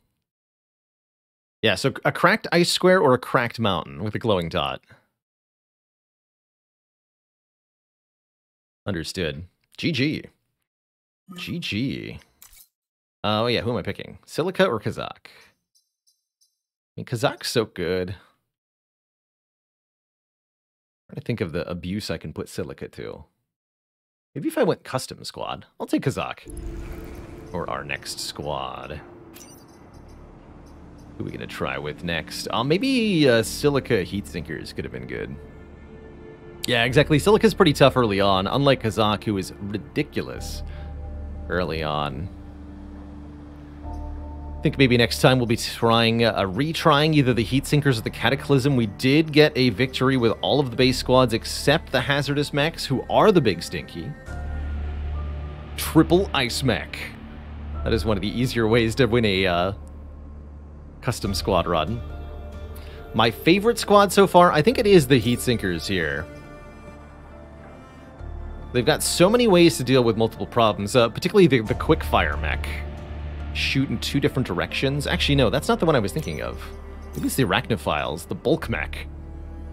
Yeah, so a cracked ice square or a cracked mountain with a glowing dot. Understood. GG. GG. Oh yeah, who am I picking? Silica or Kazakh? I mean, Kazakh's so good. I'm trying to think of the abuse I can put Silica to. Maybe if I went custom squad. I'll take Kazakh. Or our next squad. Who are we going to try with next? Maybe Silica Heatsinkers could have been good. Yeah, exactly. Silica's pretty tough early on, unlike Kazakh, who is ridiculous early on. I think maybe next time we'll be trying, retrying either the Heatsinkers or the Cataclysm. We did get a victory with all of the base squads except the Hazardous Mechs, who are the big stinky. Triple Ice Mech. That is one of the easier ways to win a custom squad run. My favorite squad so far, I think it is the Heatsinkers here. They've got so many ways to deal with multiple problems, particularly the quick-fire mech. Shoot in 2 different directions. Actually, no, that's not the one I was thinking of. Maybe it's the Arachnophiles, the bulk mech.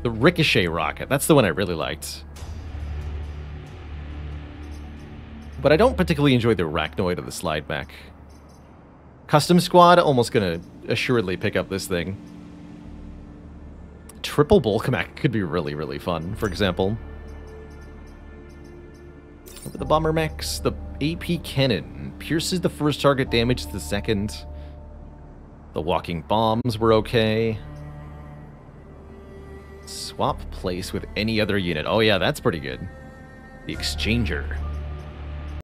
The ricochet rocket, that's the one I really liked. But I don't particularly enjoy the Arachnoid or the slide mech. Custom squad, almost gonna assuredly pick up this thing. Triple bulk mech could be really, really fun, for example. The bomber mechs, the AP cannon pierces the first target, damages the second. The walking bombs were okay. Swap place with any other unit. Oh yeah, that's pretty good. The exchanger.